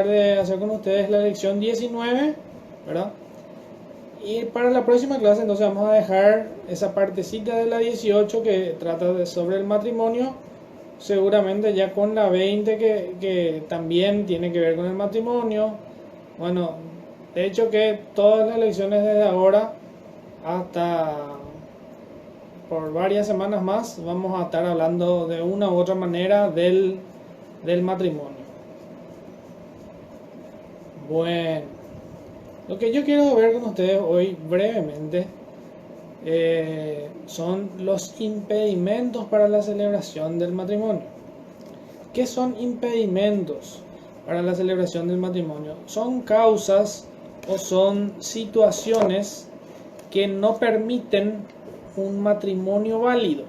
de hacer con ustedes la lección 19, ¿verdad? Y para la próxima clase entonces vamos a dejar esa partecita de la 18 que trata sobre el matrimonio, seguramente ya con la 20 que también tiene que ver con el matrimonio. Bueno, de hecho que todas las lecciones desde ahora hasta por varias semanas más vamos a estar hablando de una u otra manera del matrimonio. Bueno, lo que yo quiero ver con ustedes hoy brevemente son los impedimentos para la celebración del matrimonio. ¿Qué son impedimentos para la celebración del matrimonio? Son causas o son situaciones que no permiten un matrimonio válido.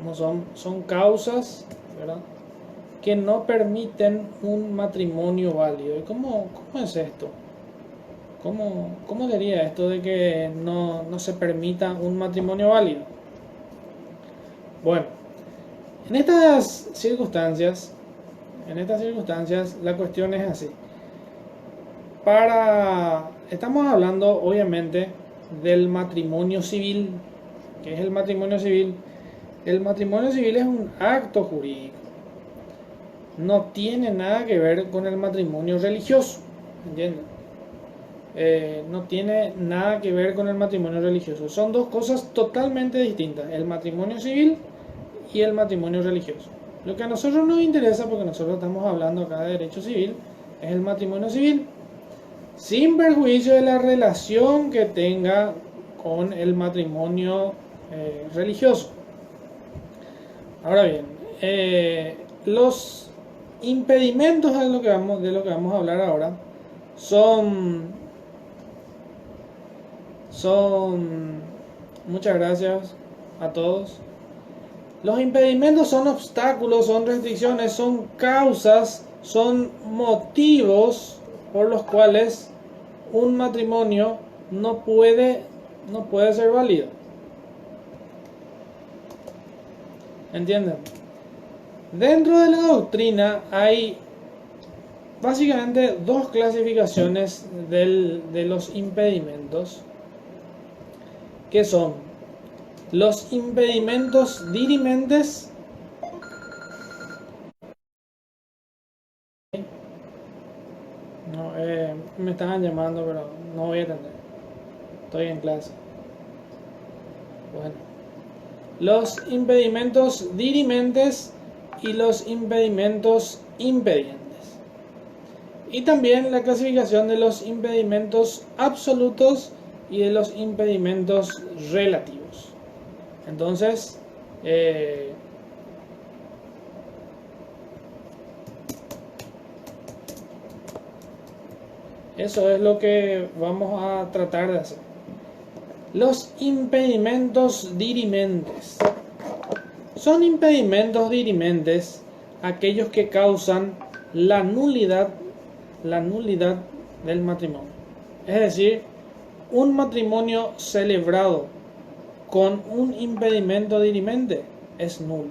No son causas, ¿verdad?, que no permiten un matrimonio válido. ¿Y cómo es esto? ¿Cómo sería esto de que no se permita un matrimonio válido? Bueno, en estas circunstancias la cuestión es así. Estamos hablando obviamente del matrimonio civil. ¿Qué es el matrimonio civil? El matrimonio civil es un acto jurídico. No tiene nada que ver con el matrimonio religioso, ¿entienden? No tiene nada que ver con el matrimonio religioso. Son dos cosas totalmente distintas, el matrimonio civil y el matrimonio religioso. Lo que a nosotros nos interesa, porque nosotros estamos hablando acá de derecho civil, es el matrimonio civil, sin perjuicio de la relación que tenga con el matrimonio religioso. Ahora bien, los impedimentos de lo que vamos a hablar ahora son muchas gracias a todos. Los impedimentos son obstáculos, son restricciones, son causas, son motivos por los cuales un matrimonio no puede ser válido. ¿Entienden? Dentro de la doctrina hay básicamente dos clasificaciones de los impedimentos, que son los impedimentos dirimentes . Me estaban llamando, pero no voy a atender. Estoy en clase. Bueno, los impedimentos dirimentes y los impedimentos impedientes. Y también la clasificación de los impedimentos absolutos y de los impedimentos relativos. Entonces, eso es lo que vamos a tratar de hacer. Los impedimentos dirimentes. Son impedimentos dirimentes aquellos que causan la nulidad del matrimonio. Es decir, un matrimonio celebrado con un impedimento dirimente es nulo.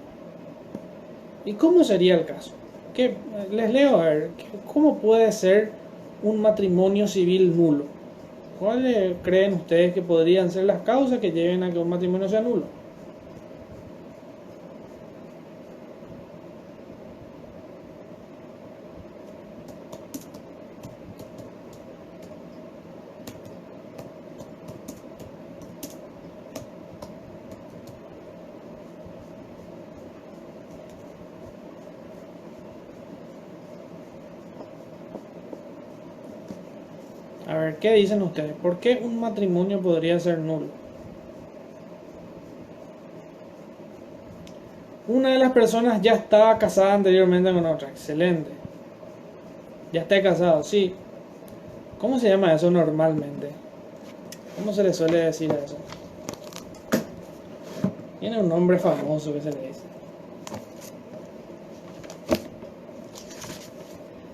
¿Y cómo sería el caso? Les leo a ver, ¿cómo puede ser un matrimonio civil nulo? ¿Cuáles creen ustedes que podrían ser las causas que lleven a que un matrimonio sea nulo? A ver, ¿qué dicen ustedes? ¿Por qué un matrimonio podría ser nulo? Una de las personas ya estaba casada anteriormente con otra. Excelente. Ya está casado, sí. ¿Cómo se llama eso normalmente? ¿Cómo se le suele decir a eso? Tiene un nombre famoso que se le dice.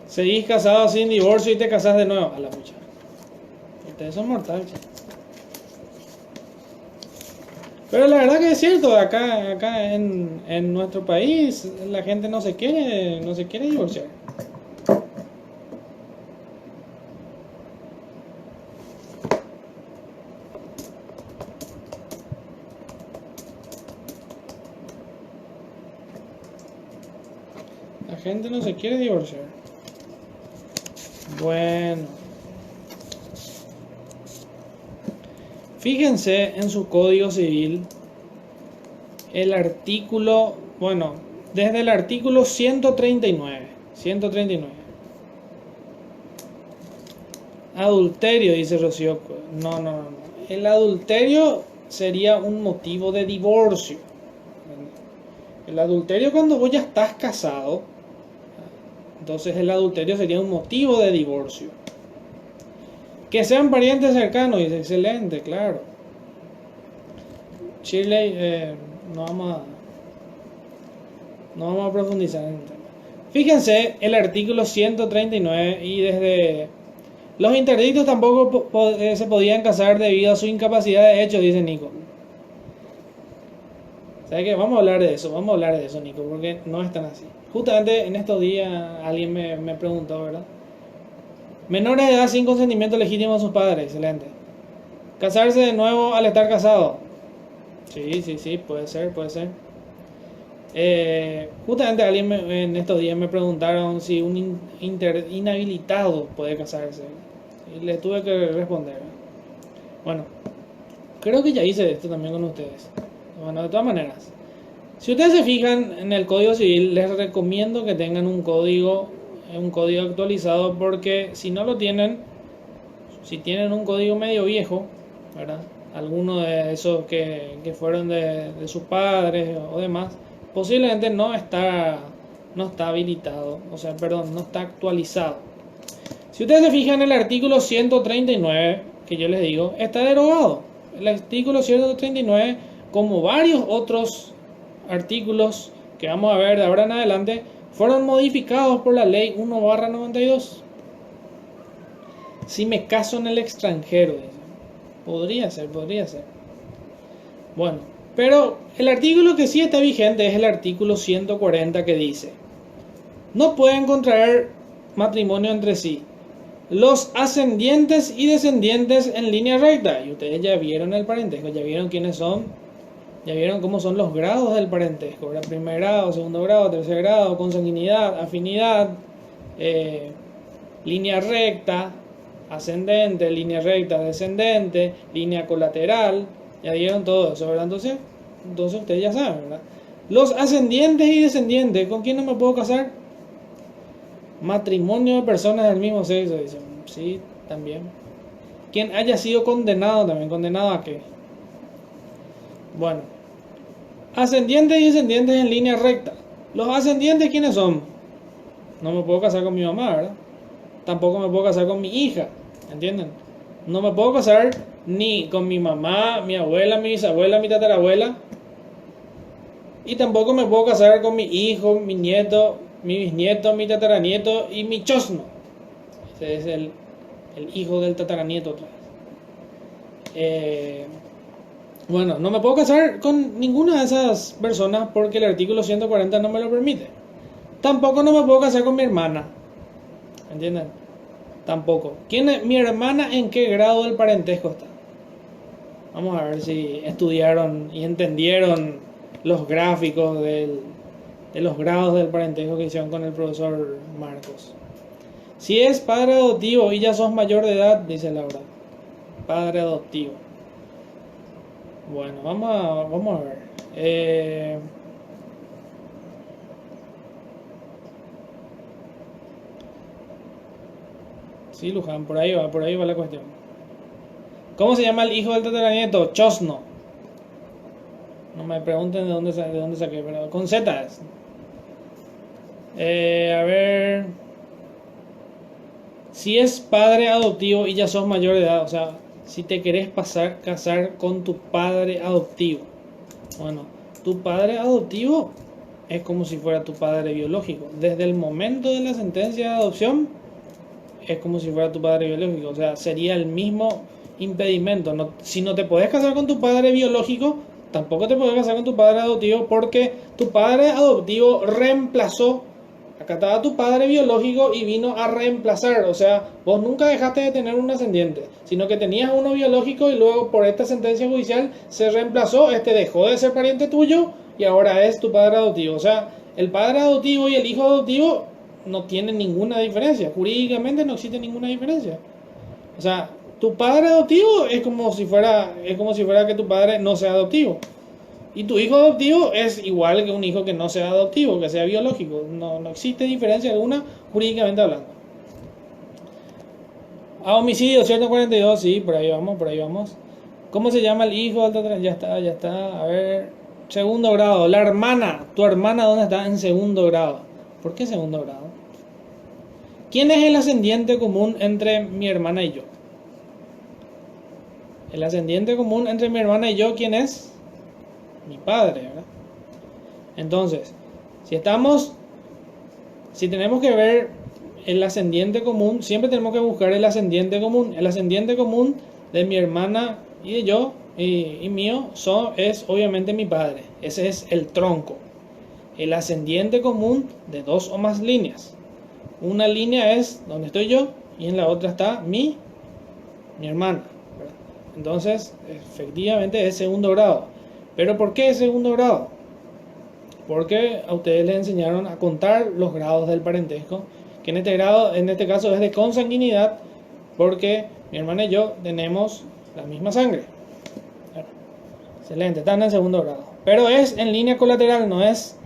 Seguís casado sin divorcio y te casás de nuevo. A la pucha. Ustedes son mortales. Pero la verdad que es cierto, acá en nuestro país la gente no se quiere divorciar. La gente no se quiere divorciar. Bueno. Fíjense en su código civil el artículo, bueno, desde el artículo 139. Adulterio, dice Rocío. No. El adulterio sería un motivo de divorcio. El adulterio cuando vos ya estás casado, entonces el adulterio sería un motivo de divorcio. Que sean parientes cercanos, dice, excelente, claro. Shirley, no vamos a profundizar en el tema. Fíjense el artículo 139 y desde los interdictos tampoco se podían casar debido a su incapacidad de hecho, dice Nico. ¿Sabes qué? Vamos a hablar de eso, Nico, porque no es tan así. Justamente en estos días alguien me preguntó, ¿verdad? Menores de edad sin consentimiento legítimo de sus padres, excelente. Casarse de nuevo al estar casado. Sí, puede ser. Justamente alguien en estos días me preguntaron si un inhabilitado puede casarse. Y le tuve que responder. Bueno, creo que ya hice esto también con ustedes. Bueno, de todas maneras, si ustedes se fijan en el Código Civil, les recomiendo que tengan un código actualizado, porque si no lo tienen, si tienen un código medio viejo, ¿verdad? Alguno de esos que fueron de sus padres o demás, posiblemente no está habilitado, no está actualizado. Si ustedes se fijan en el artículo 139, que yo les digo, está derogado. El artículo 139, como varios otros artículos que vamos a ver de ahora en adelante, fueron modificados por la ley 1/92. Si me caso en el extranjero, podría ser. Bueno, pero el artículo que sí está vigente es el artículo 140, que dice: no pueden contraer matrimonio entre sí los ascendientes y descendientes en línea recta. Y ustedes ya vieron el parentesco, ya vieron quiénes son, ya vieron cómo son los grados del parentesco, ¿verdad? Primer grado, segundo grado, tercer grado, consanguinidad, afinidad, línea recta, ascendente, línea recta, descendente, línea colateral. Ya vieron todo eso, ¿verdad? Entonces ustedes ya saben, ¿verdad? Los ascendientes y descendientes, ¿con quién no me puedo casar? Matrimonio de personas del mismo sexo, dicen. Sí, también. Quien haya sido condenado también. ¿Condenado a qué? Bueno, ascendientes y descendientes en línea recta. Los ascendientes, ¿quiénes son? No me puedo casar con mi mamá, ¿verdad? Tampoco me puedo casar con mi hija, ¿entienden? No me puedo casar ni con mi mamá, mi abuela, mi bisabuela, mi tatarabuela. Y tampoco me puedo casar con mi hijo, mi nieto, mi bisnieto, mi tataranieto y mi chosno. Ese es el hijo del tataranieto otra vez. Bueno, no me puedo casar con ninguna de esas personas porque el artículo 140 no me lo permite. Tampoco no me puedo casar con mi hermana. ¿Entienden? Tampoco. Mi hermana, ¿en qué grado del parentesco está? Vamos a ver si estudiaron y entendieron los gráficos de los grados del parentesco que hicieron con el profesor Marcos. Si es padre adoptivo y ya sos mayor de edad, dice Laura. Padre adoptivo. Bueno, vamos a ver. Sí, Luján, por ahí va la cuestión. ¿Cómo se llama el hijo del tataranieto? Chosno. No me pregunten de dónde saqué, pero con Z es. A ver. Si es padre adoptivo y ya sos mayor de edad, o sea, si te querés casar con tu padre adoptivo. Bueno, tu padre adoptivo es como si fuera tu padre biológico. Desde el momento de la sentencia de adopción, es como si fuera tu padre biológico. O sea, sería el mismo impedimento. Si no te podés casar con tu padre biológico, tampoco te podés casar con tu padre adoptivo, porque tu padre adoptivo reemplazó. Acá estaba tu padre biológico y vino a reemplazar. O sea, vos nunca dejaste de tener un ascendiente, sino que tenías uno biológico y luego por esta sentencia judicial se reemplazó. Dejó de ser pariente tuyo y ahora es tu padre adoptivo. O sea, El padre adoptivo y el hijo adoptivo no tienen ninguna diferencia. Jurídicamente no existe ninguna diferencia. O sea, tu padre adoptivo es como si fuera que tu padre no sea adoptivo. Y tu hijo adoptivo es igual que un hijo que no sea adoptivo, que sea biológico. No existe diferencia alguna jurídicamente hablando. A homicidio, 142, sí, por ahí vamos, por ahí vamos. ¿Cómo se llama el hijo? Ya está, ya está. A ver, segundo grado. La hermana, tu hermana, ¿dónde está? En segundo grado. ¿Por qué segundo grado? ¿Quién es el ascendiente común entre mi hermana y yo? El ascendiente común entre mi hermana y yo, ¿quién es? Mi padre, ¿verdad? Entonces, si tenemos que ver el ascendiente común, siempre tenemos que buscar el ascendiente común. El ascendiente común de mi hermana y de yo y mío es obviamente mi padre. Ese es el tronco. El ascendiente común de dos o más líneas. Una línea es donde estoy yo y en la otra está mi hermana, ¿verdad? Entonces, efectivamente es segundo grado. ¿Pero por qué es segundo grado? Porque a ustedes les enseñaron a contar los grados del parentesco, que en este caso es de consanguinidad, porque mi hermana y yo tenemos la misma sangre. Excelente, están en segundo grado. Pero es en línea colateral, no es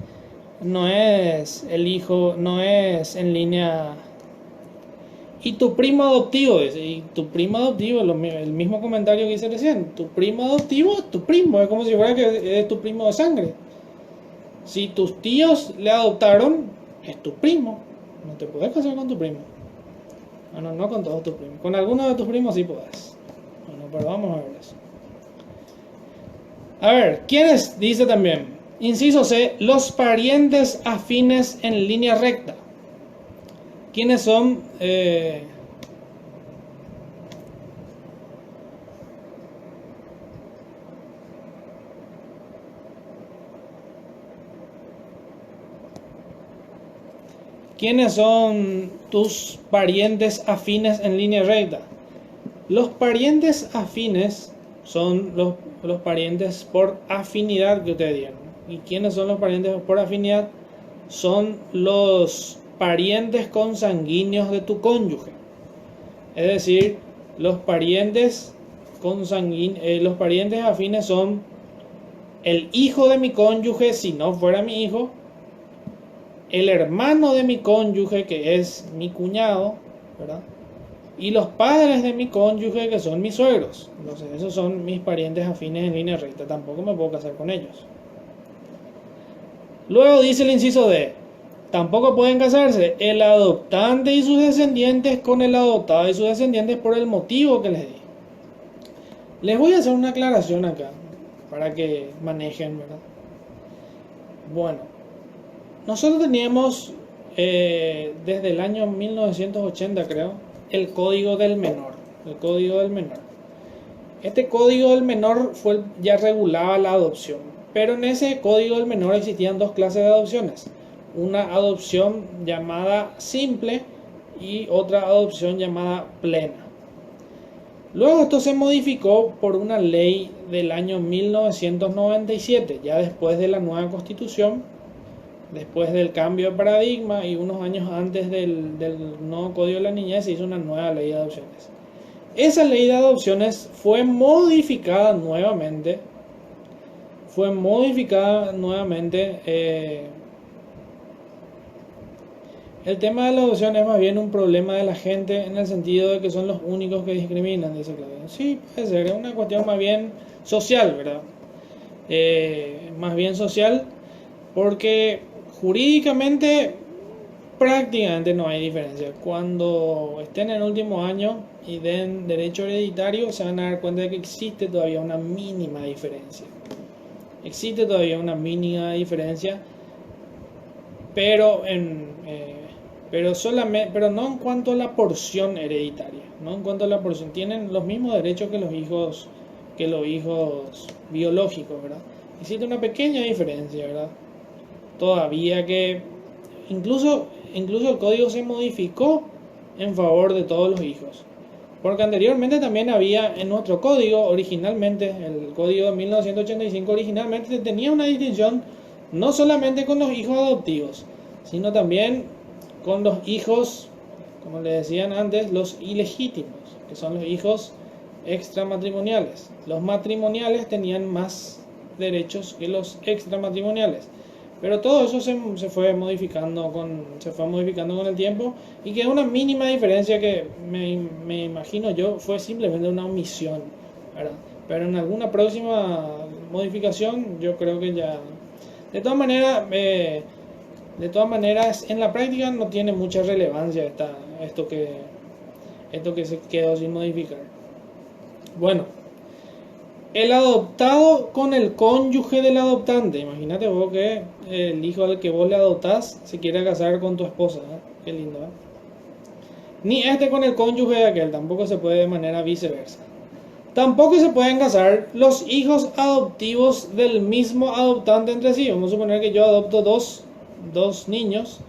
el hijo, no es en línea. Y tu primo adoptivo, el mismo comentario que hice recién, tu primo adoptivo es tu primo, es como si fuera que es tu primo de sangre. Si tus tíos le adoptaron, es tu primo. No te puedes casar con tu primo. Bueno, no con todos tus primos. Con algunos de tus primos sí puedes. Bueno, pero vamos a ver eso. A ver, ¿quiénes? Dice también. Inciso C, los parientes afines en línea recta. ¿Quiénes son? ¿Quiénes son tus parientes afines en línea recta? Los parientes afines son los parientes por afinidad que ustedes dieron. ¿Y quiénes son los parientes por afinidad? Son los parientes consanguíneos de tu cónyuge. Es decir, los parientes afines son el hijo de mi cónyuge, si no fuera mi hijo, el hermano de mi cónyuge, que es mi cuñado, ¿verdad? Y los padres de mi cónyuge, que son mis suegros. Entonces, esos son mis parientes afines en línea recta. Tampoco me puedo casar con ellos. Luego dice el inciso D. Tampoco pueden casarse el adoptante y sus descendientes con el adoptado y sus descendientes por el motivo que les di. Les voy a hacer una aclaración acá, para que manejen, ¿verdad? Bueno, nosotros teníamos desde el año 1980, creo, el Código del Menor. El Código del Menor. Este Código del Menor ya regulaba la adopción, pero en ese Código del Menor existían dos clases de adopciones. Una adopción llamada simple y otra adopción llamada plena. Luego esto se modificó por una ley del año 1997, ya después de la nueva Constitución, después del cambio de paradigma y unos años antes del nuevo Código de la Niñez se hizo una nueva ley de adopciones. Esa ley de adopciones fue modificada nuevamente. El tema de la adopción es más bien un problema de la gente en el sentido de que son los únicos que discriminan, dice Claudia. Sí, puede ser, es una cuestión más bien social, ¿verdad? Más bien social, porque jurídicamente prácticamente no hay diferencia. Cuando estén en el último año y den derecho hereditario, se van a dar cuenta de que existe todavía una mínima diferencia. Existe todavía una mínima diferencia, pero no en cuanto a la porción hereditaria, no en cuanto a la porción. Tienen los mismos derechos que los hijos biológicos, ¿verdad? Existe una pequeña diferencia, ¿verdad? Todavía que incluso el código se modificó en favor de todos los hijos. Porque anteriormente también había en nuestro código, originalmente, el código de 1985 originalmente tenía una distinción no solamente con los hijos adoptivos, sino también con los hijos, como le decían antes, los ilegítimos, que son los hijos extramatrimoniales. Los matrimoniales tenían más derechos que los extramatrimoniales. Pero todo eso se fue modificando con el tiempo, y que una mínima diferencia que me imagino yo fue simplemente una omisión, ¿verdad? Pero en alguna próxima modificación yo creo que ya... De todas maneras, en la práctica no tiene mucha relevancia esto que se quedó sin modificar. Bueno, el adoptado con el cónyuge del adoptante. Imagínate vos que el hijo al que vos le adoptás se quiere casar con tu esposa, ¿eh? Qué lindo, ¿eh? Ni este con el cónyuge de aquel, tampoco se puede de manera viceversa. Tampoco se pueden casar los hijos adoptivos del mismo adoptante entre sí. Vamos a suponer que yo adopto dos niños,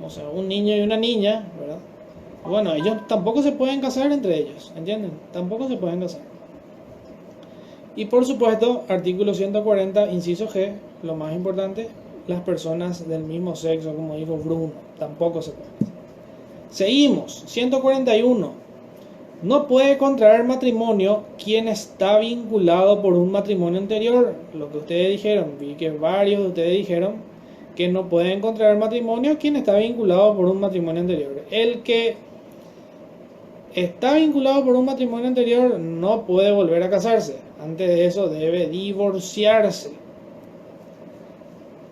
o sea, un niño y una niña, ¿verdad? Bueno, ellos tampoco se pueden casar entre ellos, ¿entienden? Tampoco se pueden casar. Y por supuesto, artículo 140, inciso G, lo más importante, las personas del mismo sexo, como dijo Bruno, tampoco se pueden casar. Seguimos, 141. No puede contraer matrimonio quien está vinculado por un matrimonio anterior. Lo que ustedes dijeron, vi que varios de ustedes dijeron que no pueden contraer matrimonio quien está vinculado por un matrimonio anterior. El que está vinculado por un matrimonio anterior no puede volver a casarse. Antes de eso debe divorciarse.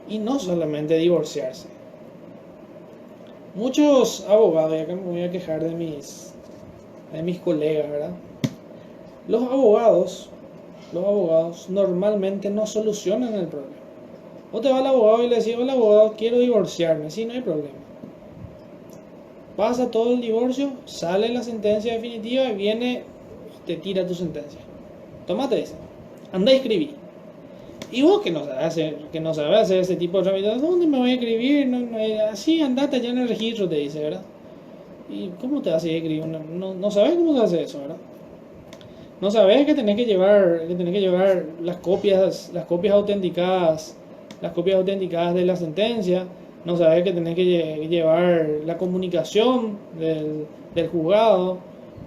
Y no solamente divorciarse. Muchos abogados, y acá me voy a quejar de mis colegas, ¿verdad? Los abogados normalmente no solucionan el problema. Vos te vas al abogado y le decís: hola abogado, quiero divorciarme. Sí, no hay problema. Pasa todo el divorcio, sale la sentencia definitiva y viene y te tira tu sentencia. Tómate esa, anda a escribir. Y vos que no sabes hacer ese tipo de trámites, ¿dónde me voy a escribir? Así andate allá en el registro, te dice, ¿verdad? ¿Y cómo te vas a escribir? No sabes cómo se hace eso, ¿verdad? No sabes que tenés que llevar las copias autenticadas de la sentencia. No sabes que tenés que llevar la comunicación del juzgado.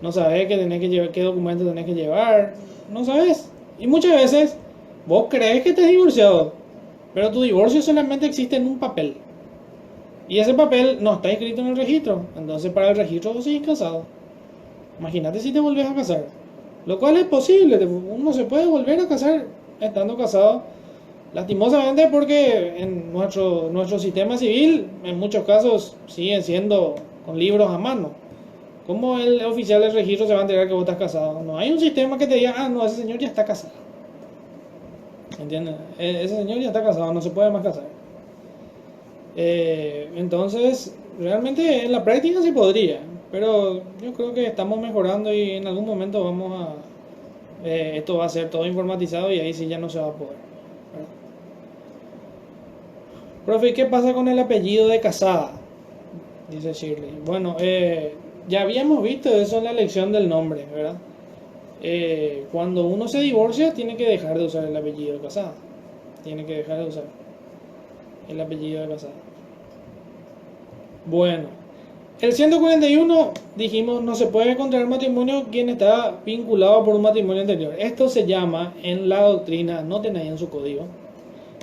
No sabes que tenés que llevar, qué documentos tenés que llevar. No sabes. Y muchas veces vos crees que estás divorciado, pero tu divorcio solamente existe en un papel. Y ese papel no está escrito en el registro. Entonces para el registro vos seguís casado. Imagínate si te volvés a casar. Lo cual es posible. Uno se puede volver a casar estando casado. Lastimosamente, porque en nuestro sistema civil en muchos casos siguen siendo con libros a mano. ¿Cómo el oficial del registro se va a enterar que vos estás casado? No hay un sistema que te diga: ah, no, ese señor ya está casado. ¿Entiendes? Ese señor ya está casado, no se puede más casar. Entonces, realmente en la práctica sí podría, pero yo creo que estamos mejorando y en algún momento esto va a ser todo informatizado y ahí sí ya no se va a poder, ¿verdad? Profe, ¿qué pasa con el apellido de Casada? Dice Shirley. Bueno, ya habíamos visto eso en la elección del nombre, ¿verdad? Cuando uno se divorcia tiene que dejar de usar el apellido de Casada. Tiene que dejar de usar el apellido de Casada. Bueno, el 141 dijimos: no se puede contraer matrimonio quien está vinculado por un matrimonio anterior. Esto se llama en la doctrina, noten ahí en su código,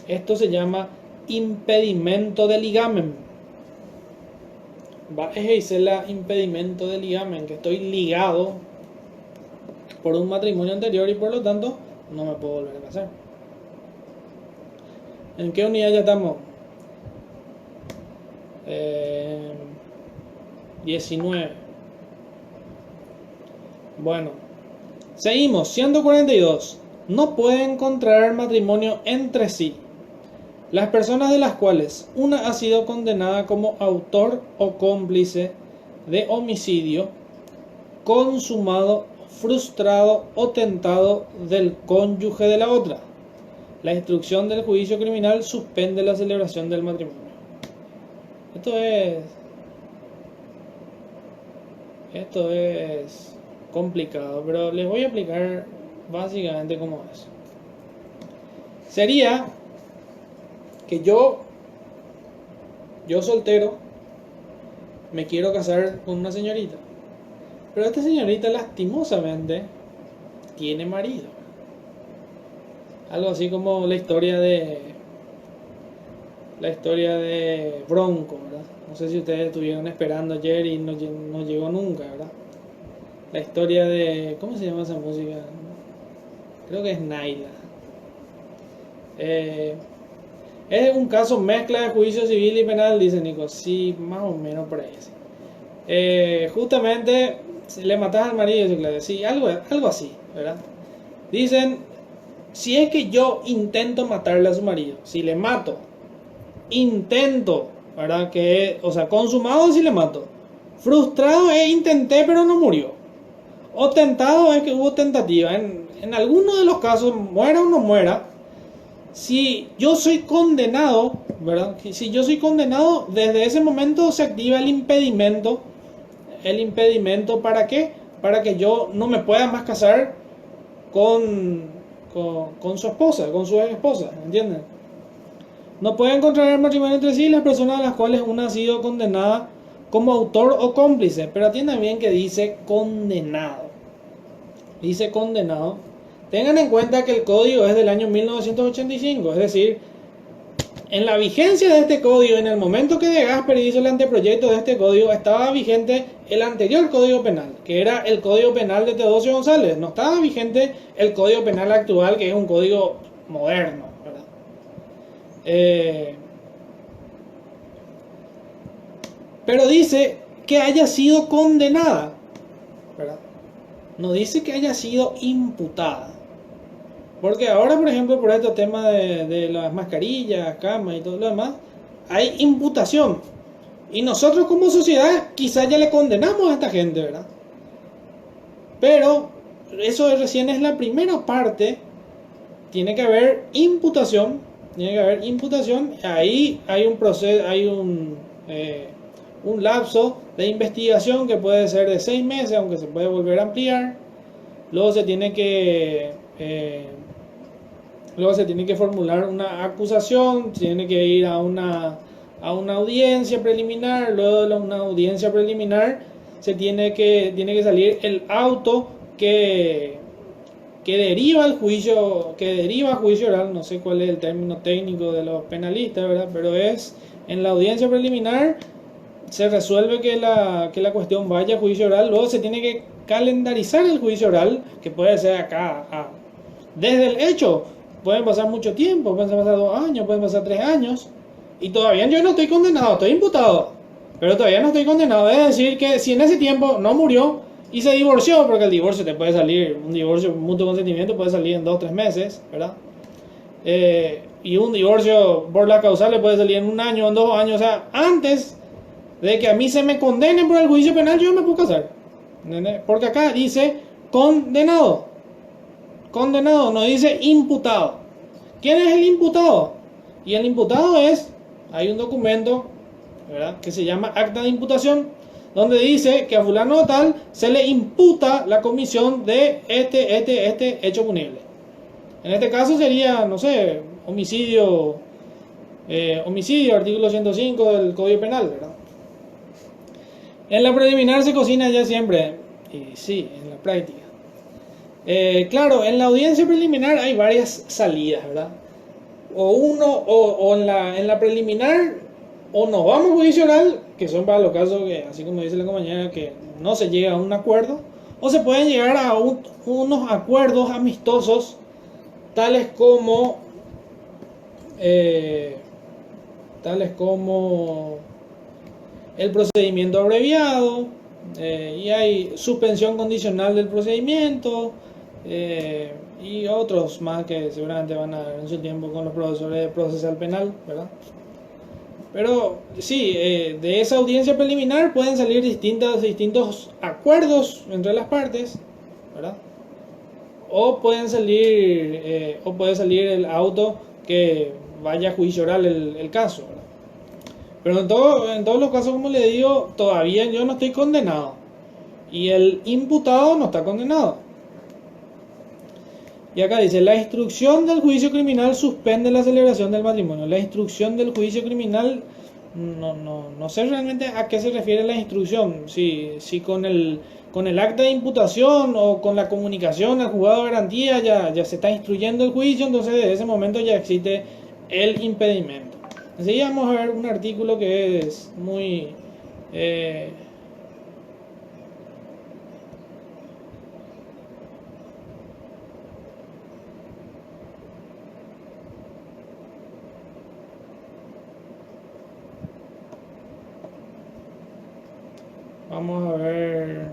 esto se llama impedimento de ligamen. Va a ejercer la impedimento de ligamen, que estoy ligado por un matrimonio anterior y por lo tanto no me puedo volver a casar. ¿En qué unidad ya estamos? 19. Bueno, seguimos. 142. No pueden contraer matrimonio entre sí las personas de las cuales una ha sido condenada como autor o cómplice de homicidio consumado, frustrado o tentado del cónyuge de la otra. La instrucción del juicio criminal suspende la celebración del matrimonio. Esto es complicado, pero les voy a explicar básicamente cómo es. Sería que yo soltero, me quiero casar con una señorita. Pero esta señorita lastimosamente tiene marido. Algo así como la historia de Bronco, ¿verdad? No sé si ustedes estuvieron esperando ayer y no llegó nunca, ¿verdad? La historia de... ¿Cómo se llama esa música? Creo que es Naila. Es un caso mezcla de juicio civil y penal, dice Nico. Sí, más o menos por ahí. Justamente, si le matas al marido, dice Claudia. Sí, algo así, ¿verdad? Dicen, si es que yo intento matarle a su marido, si le mato, intento, ¿verdad? O sea, consumado si le mato. Frustrado intenté pero no murió. O tentado es que hubo tentativa. En alguno de los casos, muera o no muera, si yo soy condenado, ¿verdad? Si yo soy condenado, desde ese momento se activa el impedimento. ¿El impedimento para qué? Para que yo no me pueda más casar con su esposa, con su ex esposa, ¿entienden? No pueden contraer matrimonio entre sí las personas a las cuales una ha sido condenada como autor o cómplice, pero atiendan bien que dice condenado. Dice condenado. Tengan en cuenta que el código es del año 1985, es decir, en la vigencia de este código, en el momento que De Gasperi hizo el anteproyecto de este código, estaba vigente el anterior código penal, que era el código penal de Teodosio González. No estaba vigente el código penal actual, que es un código moderno, ¿verdad? Pero dice que haya sido condenada, ¿verdad? No dice que haya sido imputada. Porque ahora, por ejemplo, por este tema de las mascarillas, camas y todo lo demás, hay imputación. Y nosotros como sociedad quizás ya le condenamos a esta gente, ¿verdad? Pero eso recién es la primera parte. Tiene que haber imputación. Ahí hay un proceso, hay un lapso de investigación que puede ser de 6 meses, aunque se puede volver a ampliar. Luego se tiene que formular una acusación, tiene que ir a una audiencia preliminar. Luego de una audiencia preliminar tiene que salir el auto que deriva al juicio, juicio oral. No sé cuál es el término técnico de los penalistas, ¿verdad? Pero es en la audiencia preliminar se resuelve que la cuestión vaya a juicio oral. Luego se tiene que calendarizar el juicio oral, que puede ser acá desde el hecho. Pueden pasar mucho tiempo, pueden pasar 2 años, pueden pasar 3 años. Y todavía yo no estoy condenado, estoy imputado. Pero todavía no estoy condenado. Es decir, que si en ese tiempo no murió y se divorció, porque el divorcio te puede salir, un divorcio mutuo consentimiento puede salir en 2 o 3 meses, ¿verdad? Y un divorcio por la causal le puede salir en 1 año, en 2 años. O sea, antes de que a mí se me condene por el juicio penal, yo me puedo casar. ¿Entendés? Porque acá dice condenado. Condenado, no dice imputado. ¿Quién es el imputado? Y el imputado hay un documento, ¿verdad?, que se llama acta de imputación, donde dice que a fulano tal se le imputa la comisión de este hecho punible. En este caso sería, no sé, homicidio, artículo 105 del Código Penal, ¿verdad? En la preliminar se cocina ya siempre, y sí, en la práctica. Claro, en la audiencia preliminar hay varias salidas, ¿verdad? O en la preliminar, o nos vamos a juicio oral, que son para los casos que, así como dice la compañera, que no se llega a un acuerdo, o se pueden llegar a unos acuerdos amistosos, tales como el procedimiento abreviado, y hay suspensión condicional del procedimiento, y otros más que seguramente van a ver en su tiempo con los profesores de procesal penal, ¿verdad? Pero sí, de esa audiencia preliminar pueden salir distintos acuerdos entre las partes, ¿verdad? O puede salir el auto que vaya a juicio oral el caso, ¿verdad? Pero en todos los casos, como le digo, todavía yo no estoy condenado y el imputado no está condenado. Y acá dice, la instrucción del juicio criminal suspende la celebración del matrimonio. La instrucción del juicio criminal, no sé realmente a qué se refiere la instrucción. Si con el acta de imputación o con la comunicación al juzgado de garantía ya se está instruyendo el juicio, entonces desde ese momento ya existe el impedimento. Enseguida vamos a ver un artículo que es muy... vamos a ver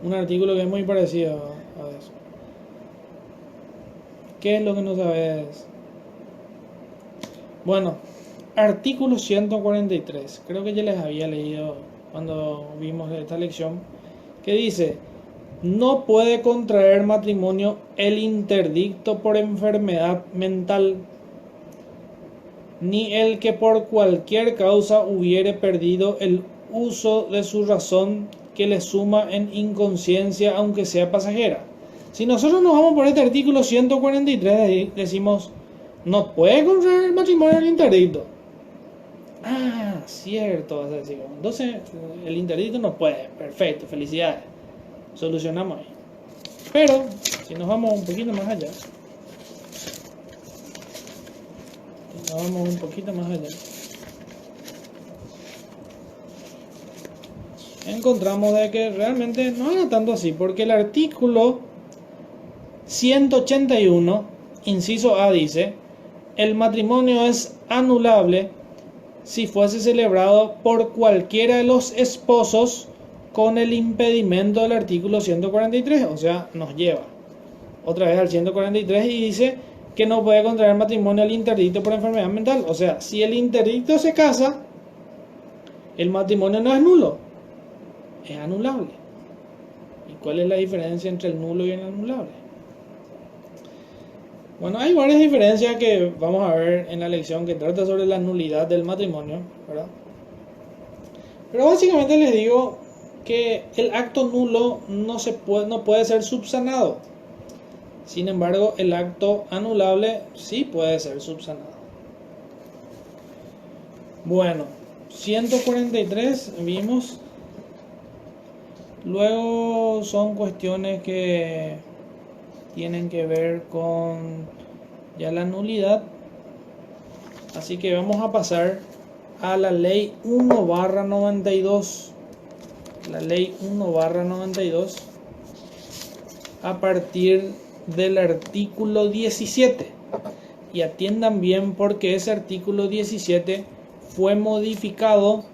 un artículo que es muy parecido a eso. ¿Qué es lo que no sabes? Bueno, artículo 143. Creo que ya les había leído cuando vimos esta lección. Que dice, no puede contraer matrimonio el interdicto por enfermedad mental, ni el que por cualquier causa hubiere perdido el uso de su razón que le suma en inconsciencia aunque sea pasajera. Si nosotros nos vamos por este artículo 143, decimos, no puede contraer el matrimonio el interdicto. Ah, cierto, vas a decir. Entonces, el interdicto no puede. Perfecto, felicidades. Solucionamos ahí. Pero, si nos vamos un poquito más allá, encontramos de que realmente no era tanto así, porque el artículo 181, inciso A, dice, el matrimonio es anulable si fuese celebrado por cualquiera de los esposos con el impedimento del artículo 143, o sea, nos lleva otra vez al 143 y dice que no puede contraer matrimonio el interdicto por enfermedad mental. O sea, si el interdicto se casa, el matrimonio no es nulo, es anulable. ¿Y cuál es la diferencia entre el nulo y el anulable? Bueno, hay varias diferencias que vamos a ver en la lección que trata sobre la nulidad del matrimonio, ¿verdad? Pero básicamente les digo que el acto nulo no puede ser subsanado. Sin embargo, el acto anulable sí puede ser subsanado. Bueno, 143 vimos. Luego son cuestiones que tienen que ver con ya la nulidad. Así que vamos a pasar a la ley 1/92. La ley 1/92 a partir del artículo 17. Y atiendan bien porque ese artículo 17 fue modificado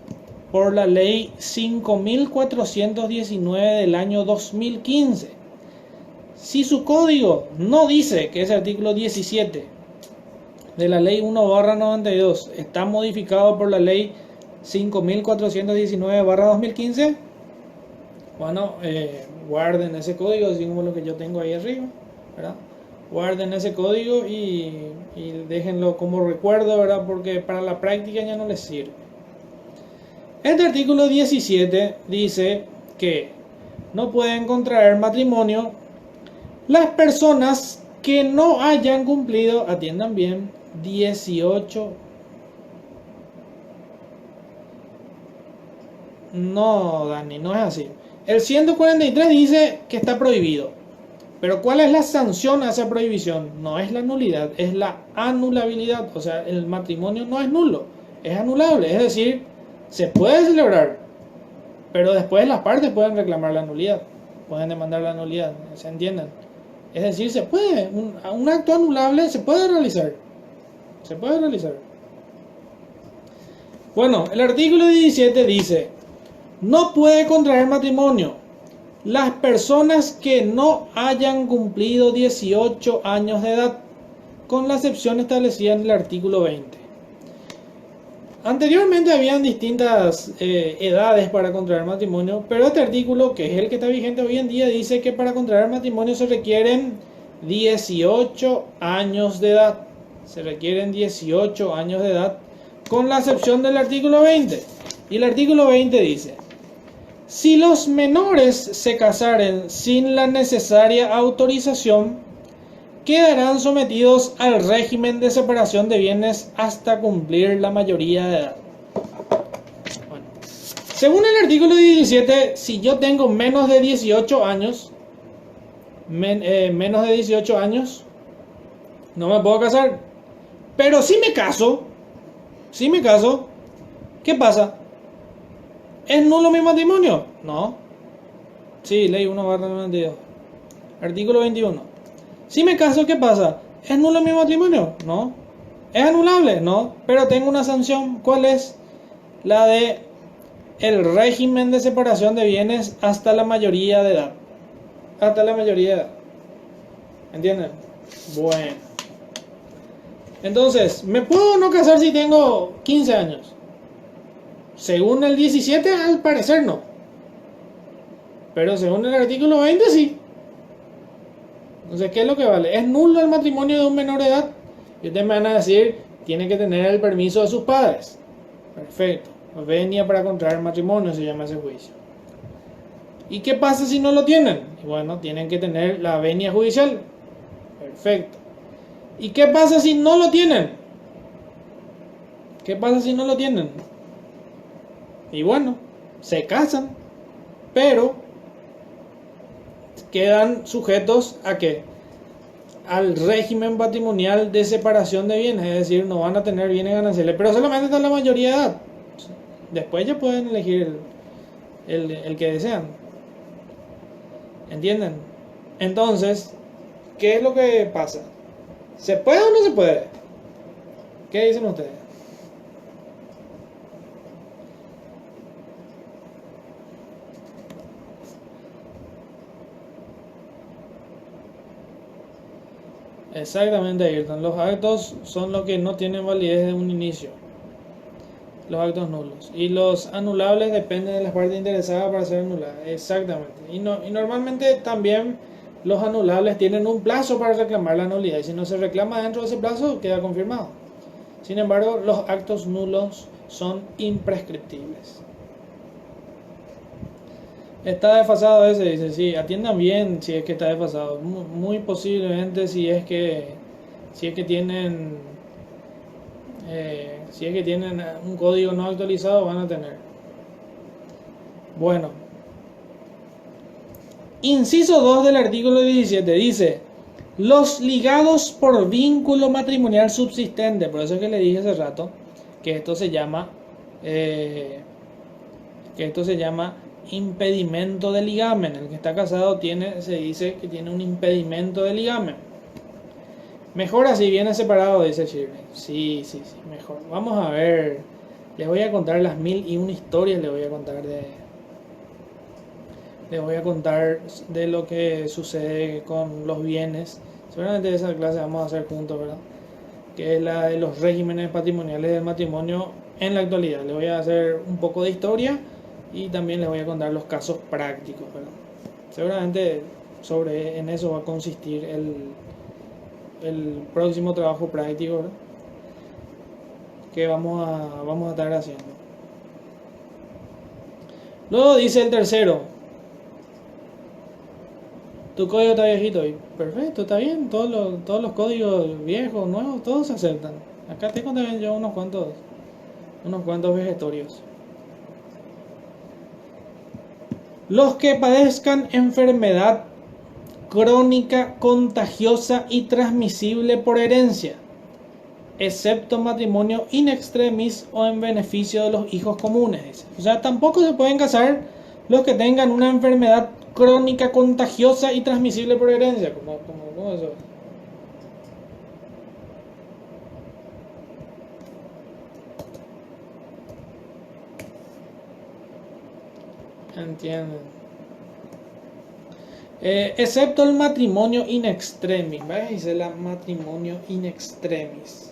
por la ley 5419 del año 2015. Si su código no dice que ese artículo 17 de la ley 1/92 está modificado por la ley 5419/2015, bueno, guarden ese código, así como lo que yo tengo ahí arriba, ¿verdad? Guarden ese código y déjenlo como recuerdo, ¿verdad? Porque para la práctica ya no les sirve. Este artículo 17 dice que no pueden contraer matrimonio las personas que no hayan cumplido, atiendan bien, 18. No, Dani, no es así. El 143 dice que está prohibido. Pero ¿cuál es la sanción a esa prohibición? No es la nulidad, es la anulabilidad. O sea, el matrimonio no es nulo, es anulable. Es decir, se puede celebrar, pero después las partes pueden reclamar la nulidad, pueden demandar la nulidad, ¿se entienden? Es decir, se puede, un acto anulable se puede realizar. Se puede realizar. Bueno, el artículo 17 dice, no puede contraer matrimonio las personas que no hayan cumplido 18 años de edad, con la excepción establecida en el artículo 20. Anteriormente habían distintas edades para contraer matrimonio, pero este artículo, que es el que está vigente hoy en día, dice que para contraer matrimonio se requieren 18 años de edad. Se requieren 18 años de edad, con la excepción del artículo 20. Y el artículo 20 dice, Si los menores se casaren sin la necesaria autorización, quedarán sometidos al régimen de separación de bienes hasta cumplir la mayoría de edad. Bueno, según el artículo 17, si yo tengo menos de 18 años, no me puedo casar. Pero si me caso, ¿qué pasa? ¿Es nulo mi matrimonio? No. Sí, ley 1/92. Artículo 21. Si me caso, ¿qué pasa? ¿Es nulo mi matrimonio? No. ¿Es anulable? No. Pero tengo una sanción. ¿Cuál es? La de el régimen de separación de bienes hasta la mayoría de edad. Hasta la mayoría de edad. ¿Entienden? Bueno. Entonces, ¿me puedo no casar si tengo 15 años? Según el 17, al parecer no. Pero según el artículo 20, sí. Entonces, ¿qué es lo que vale? ¿Es nulo el matrimonio de un menor de edad? Y ustedes me van a decir, tiene que tener el permiso de sus padres. Perfecto. Venia para contraer matrimonio se llama ese juicio. ¿Y qué pasa si no lo tienen? Y bueno, tienen que tener la venia judicial. Perfecto. ¿Y qué pasa si no lo tienen? ¿Qué pasa si no lo tienen? Y bueno, se casan, pero quedan sujetos ¿a qué? Al régimen patrimonial de separación de bienes, es decir, no van a tener bienes gananciales, pero solamente hasta la mayoría de edad. Después ya pueden elegir el que desean. ¿Entienden? Entonces, ¿qué es lo que pasa? ¿Se puede o no se puede? ¿Qué dicen ustedes? Exactamente, Ayrton. Los actos son los que no tienen validez de un inicio. Los actos nulos. Y los anulables dependen de las partes interesadas para ser anuladas. Exactamente. Y normalmente también los anulables tienen un plazo para reclamar la nulidad. Y si no se reclama dentro de ese plazo, queda confirmado. Sin embargo, los actos nulos son imprescriptibles. Está desfasado ese, dice, sí, atiendan bien si es que está desfasado. Muy posiblemente si es que tienen un código no actualizado van a tener. Bueno. Inciso 2 del artículo 17 dice: los ligados por vínculo matrimonial subsistente, por eso es que le dije hace rato que esto se llama impedimento de ligamen. El que está casado se dice que tiene un impedimento de ligamen. Mejor así, viene separado, dice Shirley. Sí, mejor. Vamos a ver. Les voy a contar las 1001 historias. Les voy a contar de lo que sucede con los bienes. Seguramente esa clase vamos a hacer juntos, ¿verdad? Que es la de los regímenes patrimoniales del matrimonio en la actualidad. Les voy a hacer un poco de historia y también les voy a contar los casos prácticos, ¿verdad? Seguramente en eso va a consistir el próximo trabajo práctico, ¿verdad? Que vamos a estar haciendo. Luego dice el tercero: tu código está viejito. Y perfecto, está bien. Todos los códigos viejos, nuevos, todos se aceptan. Acá tengo también yo unos cuantos vegetorios. Los que padezcan enfermedad crónica, contagiosa y transmisible por herencia, excepto matrimonio in extremis o en beneficio de los hijos comunes, dice. O sea, tampoco se pueden casar los que tengan una enfermedad crónica, contagiosa y transmisible por herencia. ¿Cómo eso? Entienden. Excepto el matrimonio in extremis. Dice la matrimonio in extremis.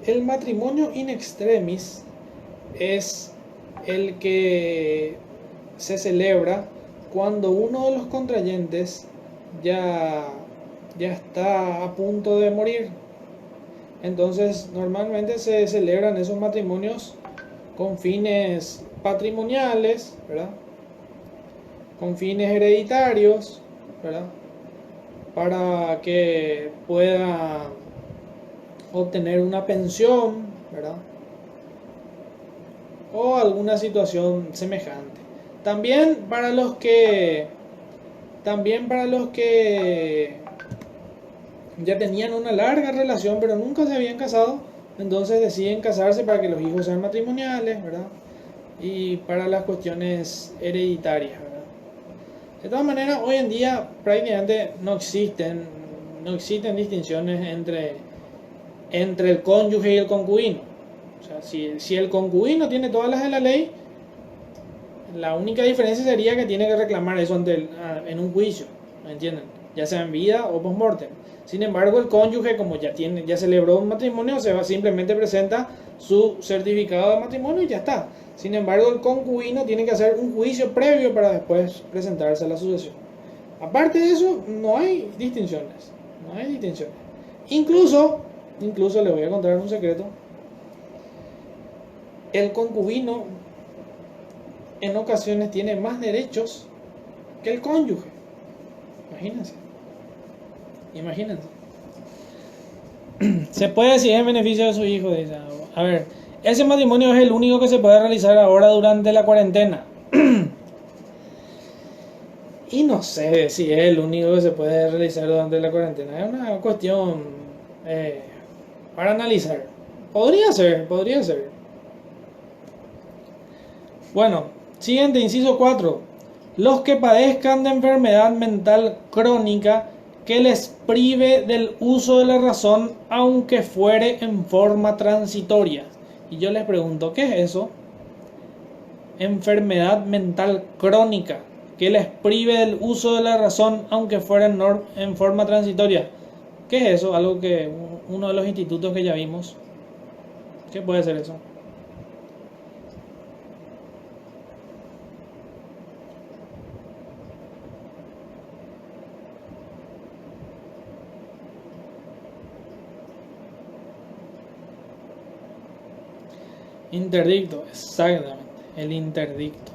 El matrimonio in extremis es el que se celebra cuando uno de los contrayentes ya está a punto de morir. Entonces normalmente se celebran esos matrimonios con fines patrimoniales, ¿verdad? Con fines hereditarios, ¿verdad? Para que pueda obtener una pensión, ¿verdad? O alguna situación semejante. También para los que ya tenían una larga relación pero nunca se habían casado, entonces deciden casarse para que los hijos sean matrimoniales, ¿verdad? Y para las cuestiones hereditarias, ¿verdad? De todas maneras, hoy en día prácticamente no existen distinciones entre el cónyuge y el concubino. O sea, si el concubino tiene todas las de la ley, la única diferencia sería que tiene que reclamar eso en un juicio, ¿me entienden? Ya sea en vida o post-mortem. Sin embargo, el cónyuge, como ya celebró un matrimonio, simplemente presenta su certificado de matrimonio y ya está. Sin embargo, el concubino tiene que hacer un juicio previo para después presentarse a la sucesión. Aparte de eso, no hay distinciones. Incluso les voy a contar un secreto. El concubino en ocasiones tiene más derechos que el cónyuge. Imagínense. Se puede decir en beneficio de su hijo. Dice, a ver, ese matrimonio es el único que se puede realizar ahora durante la cuarentena. Y no sé si es el único que se puede realizar durante la cuarentena. Es una cuestión para analizar. Podría ser. Bueno, siguiente, inciso 4. Los que padezcan de enfermedad mental crónica que les prive del uso de la razón, aunque fuere en forma transitoria. Y yo les pregunto, ¿qué es eso? Enfermedad mental crónica que les prive del uso de la razón, aunque fuera en forma transitoria. ¿Qué es eso? Algo que uno de los institutos que ya vimos. ¿Qué puede ser eso? Interdicto, exactamente, el interdicto.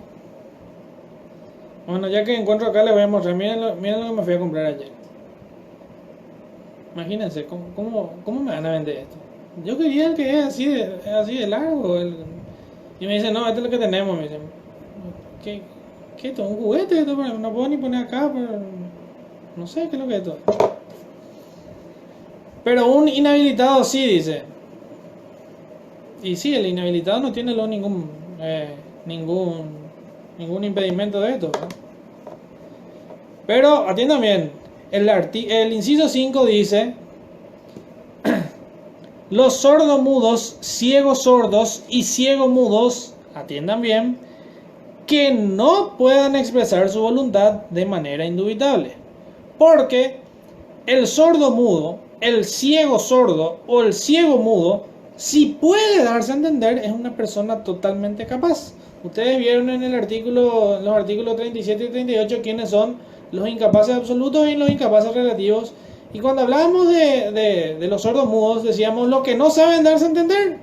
Bueno, ya que encuentro acá, les voy a mostrar. Miren lo que me fui a comprar ayer. Imagínense, ¿cómo me van a vender esto? Yo quería el que es así de largo. Y me dicen, no, este es lo que tenemos. Me dicen, ¿qué esto? ¿Un juguete? Esto no puedo ni poner acá, pero no sé qué es lo que es esto. Pero un inhabilitado sí, dice. Y sí, el inhabilitado no tiene ningún impedimento de esto, ¿no? Pero atiendan bien, el inciso 5 dice: los sordomudos, ciegos sordos y ciegos-mudos, atiendan bien, que no puedan expresar su voluntad de manera indubitable. Porque el sordo-mudo, el ciego-sordo o el ciego-mudo, si puede darse a entender, es una persona totalmente capaz. Ustedes vieron en los artículos 37 y 38 quiénes son los incapaces absolutos y los incapaces relativos. Y cuando hablábamos de los sordos mudos, decíamos lo que no saben darse a entender.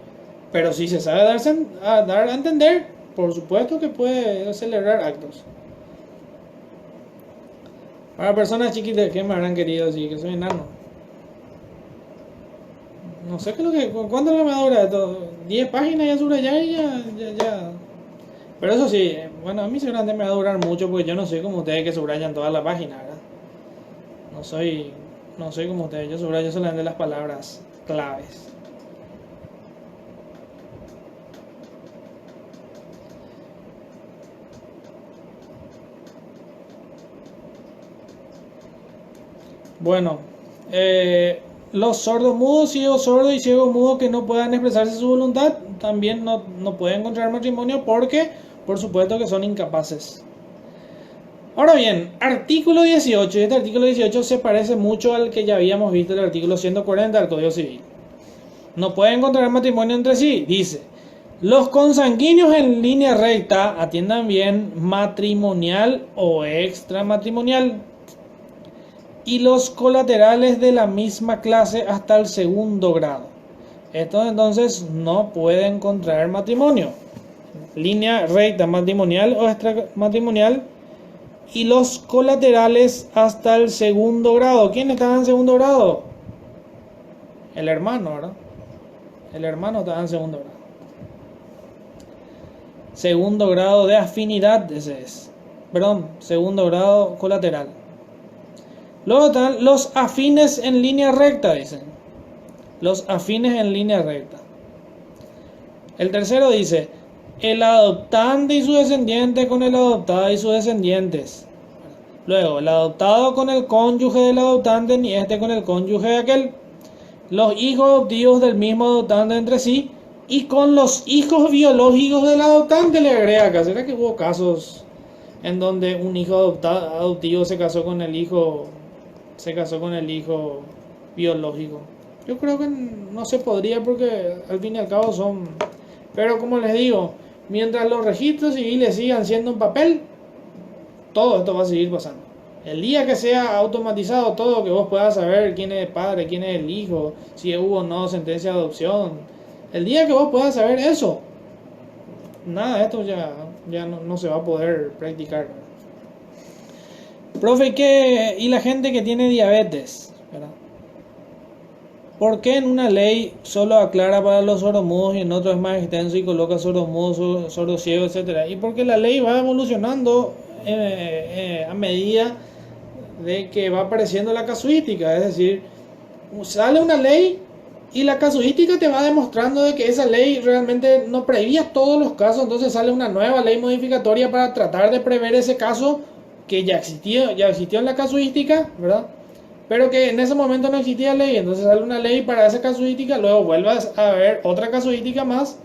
Pero si se sabe dar a entender, por supuesto que puede celebrar actos. Para personas chiquitas, ¿qué me habrán querido decir? Que soy enano. No sé qué es lo que... ¿Cuánto me dura esto? 10 páginas ya subrayar y ya. Pero eso sí, bueno, a mí seguramente me va a durar mucho porque yo no soy como ustedes que subrayan toda la página, ¿verdad? No soy como ustedes, yo subrayo solamente las palabras claves. Bueno, los sordos mudos, ciegos sordos y ciegos mudos que no puedan expresarse su voluntad también no pueden encontrar matrimonio porque, por supuesto, que son incapaces. Ahora bien, artículo 18. Este artículo 18 se parece mucho al que ya habíamos visto, el artículo 140 del Código Civil. No pueden encontrar matrimonio entre sí. Dice: los consanguíneos en línea recta, atiendan bien, matrimonial o extramatrimonial, y los colaterales de la misma clase hasta el segundo grado. Estos entonces no pueden contraer matrimonio. línea recta matrimonial o extramatrimonial, y los colaterales hasta el segundo grado. ¿Quién está en segundo grado? El hermano, ¿verdad? El hermano está en segundo grado. Segundo grado de afinidad, ese es. Perdón, segundo grado colateral. Luego están los afines en línea recta, dicen. Los afines en línea recta. El tercero dice, el adoptante y su descendiente con el adoptado y sus descendientes. Luego, el adoptado con el cónyuge del adoptante, ni este con el cónyuge de aquel. Los hijos adoptivos del mismo adoptante entre sí, y con los hijos biológicos del adoptante, le agrega acá. ¿Será que hubo casos en donde un hijo adoptivo se casó con el hijo biológico? Yo creo que no se podría, porque al fin y al cabo son... Pero como les digo, mientras los registros civiles sigan siendo en papel, todo esto va a seguir pasando. El día que sea automatizado todo, que vos puedas saber quién es el padre, quién es el hijo, si hubo o no sentencia de adopción, el día que vos puedas saber eso, nada de esto ya no se va a poder practicar. Profe, ¿y la gente que tiene diabetes? ¿Verdad? ¿Por qué en una ley solo aclara para los sordomudos y en otro es más extenso y coloca sordomudos, sordociegos, etcétera? Y porque la ley va evolucionando a medida de que va apareciendo la casuística. Es decir, sale una ley y la casuística te va demostrando de que esa ley realmente no prevía todos los casos. Entonces sale una nueva ley modificatoria para tratar de prever ese caso que ya existió en la casuística, ¿verdad? Pero que en ese momento no existía ley. Entonces sale una ley para esa casuística, luego vuelvas a ver otra casuística más,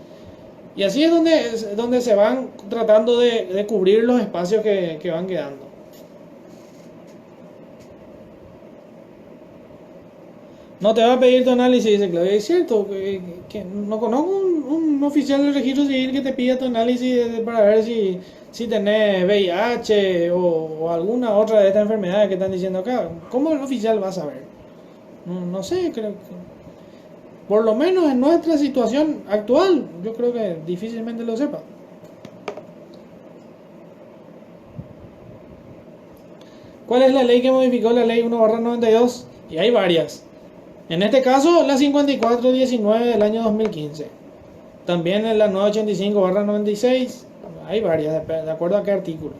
y así es donde se van tratando de cubrir los espacios que van quedando. No te va a pedir tu análisis, dice Claudia. Es cierto, que no conozco un oficial del registro civil que te pida tu análisis para ver si tenés VIH o alguna otra de estas enfermedades que están diciendo acá. ¿Cómo el oficial va a saber? No sé, creo que... Por lo menos en nuestra situación actual, yo creo que difícilmente lo sepa. ¿Cuál es la ley que modificó la ley 1/92? Y hay varias. En este caso, la 5419 del año 2015. También en la 985/96. Hay varias, de acuerdo a qué artículo.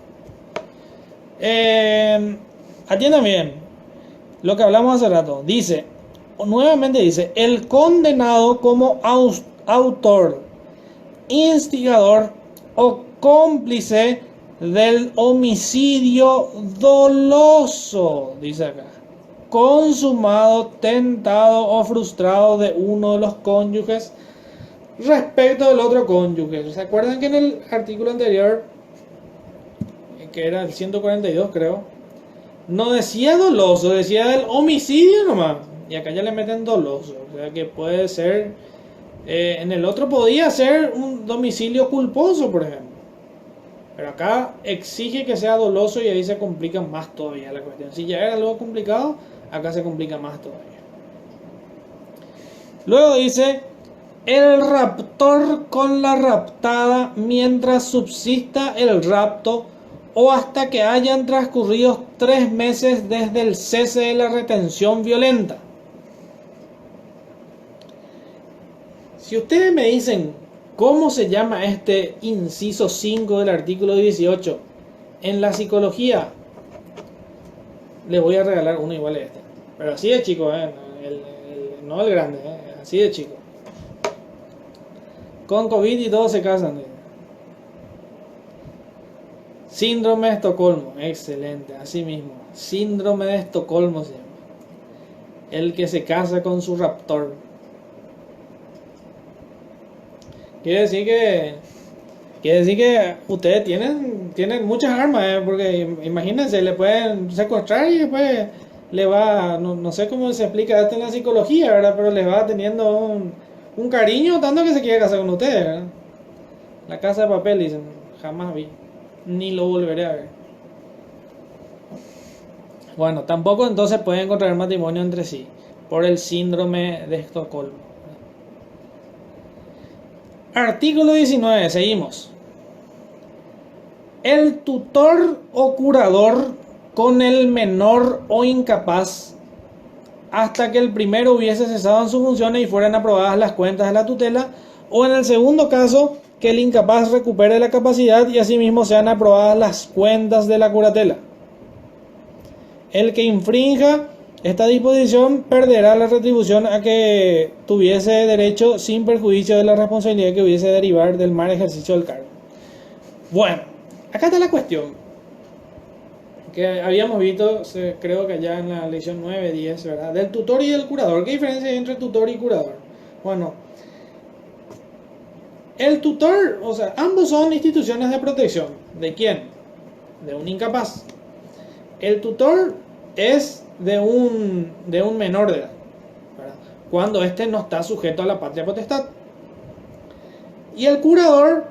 Atiendan bien lo que hablamos hace rato. Nuevamente dice, el condenado como autor, instigador o cómplice del homicidio doloso, dice acá, consumado, tentado o frustrado de uno de los cónyuges respecto del otro cónyuge. ¿Se acuerdan que en el artículo anterior, que era el 142 creo, no decía doloso, decía del homicidio nomás? Y acá ya le meten doloso. O sea que puede ser, en el otro podía ser un domicilio culposo, por ejemplo. Pero acá exige que sea doloso y ahí se complica más todavía la cuestión. Si ya era algo complicado, acá se complica más todavía. Luego dice, el raptor con la raptada mientras subsista el rapto o hasta que hayan transcurrido 3 meses desde el cese de la retención violenta. Si ustedes me dicen cómo se llama este inciso 5 del artículo 18 en la psicología, les voy a regalar uno igual a este. Pero así de chico, no el grande, así de chico. Con COVID y todos se casan. Síndrome de Estocolmo, excelente, así mismo. Síndrome de Estocolmo se llama. El que se casa con su raptor. Quiere decir que ustedes tienen muchas armas, porque imagínense, le pueden secuestrar y después le va, no sé cómo se explica esto en la psicología, ¿verdad? Pero les va teniendo un cariño tanto que se quiere casar con ustedes, ¿verdad? La Casa de Papel, dicen, jamás vi, ni lo volveré a ver. Bueno, tampoco entonces pueden contraer matrimonio entre sí por el síndrome de Estocolmo. Artículo 19, seguimos. el tutor o curador con el menor o incapaz hasta que el primero hubiese cesado en sus funciones y fueran aprobadas las cuentas de la tutela, o en el segundo caso, que el incapaz recupere la capacidad y asimismo sean aprobadas las cuentas de la curatela. El que infrinja esta disposición perderá la retribución a que tuviese derecho sin perjuicio de la responsabilidad que hubiese de derivar del mal ejercicio del cargo. Bueno, acá está la cuestión que habíamos visto, creo que allá en la lección 9, 10, ¿verdad? Del tutor y del curador. ¿Qué diferencia hay entre tutor y curador? Bueno, el tutor, o sea, ambos son instituciones de protección. ¿De quién? De un incapaz. El tutor es de un menor de edad, ¿verdad? Cuando éste no está sujeto a la patria potestad. Y el curador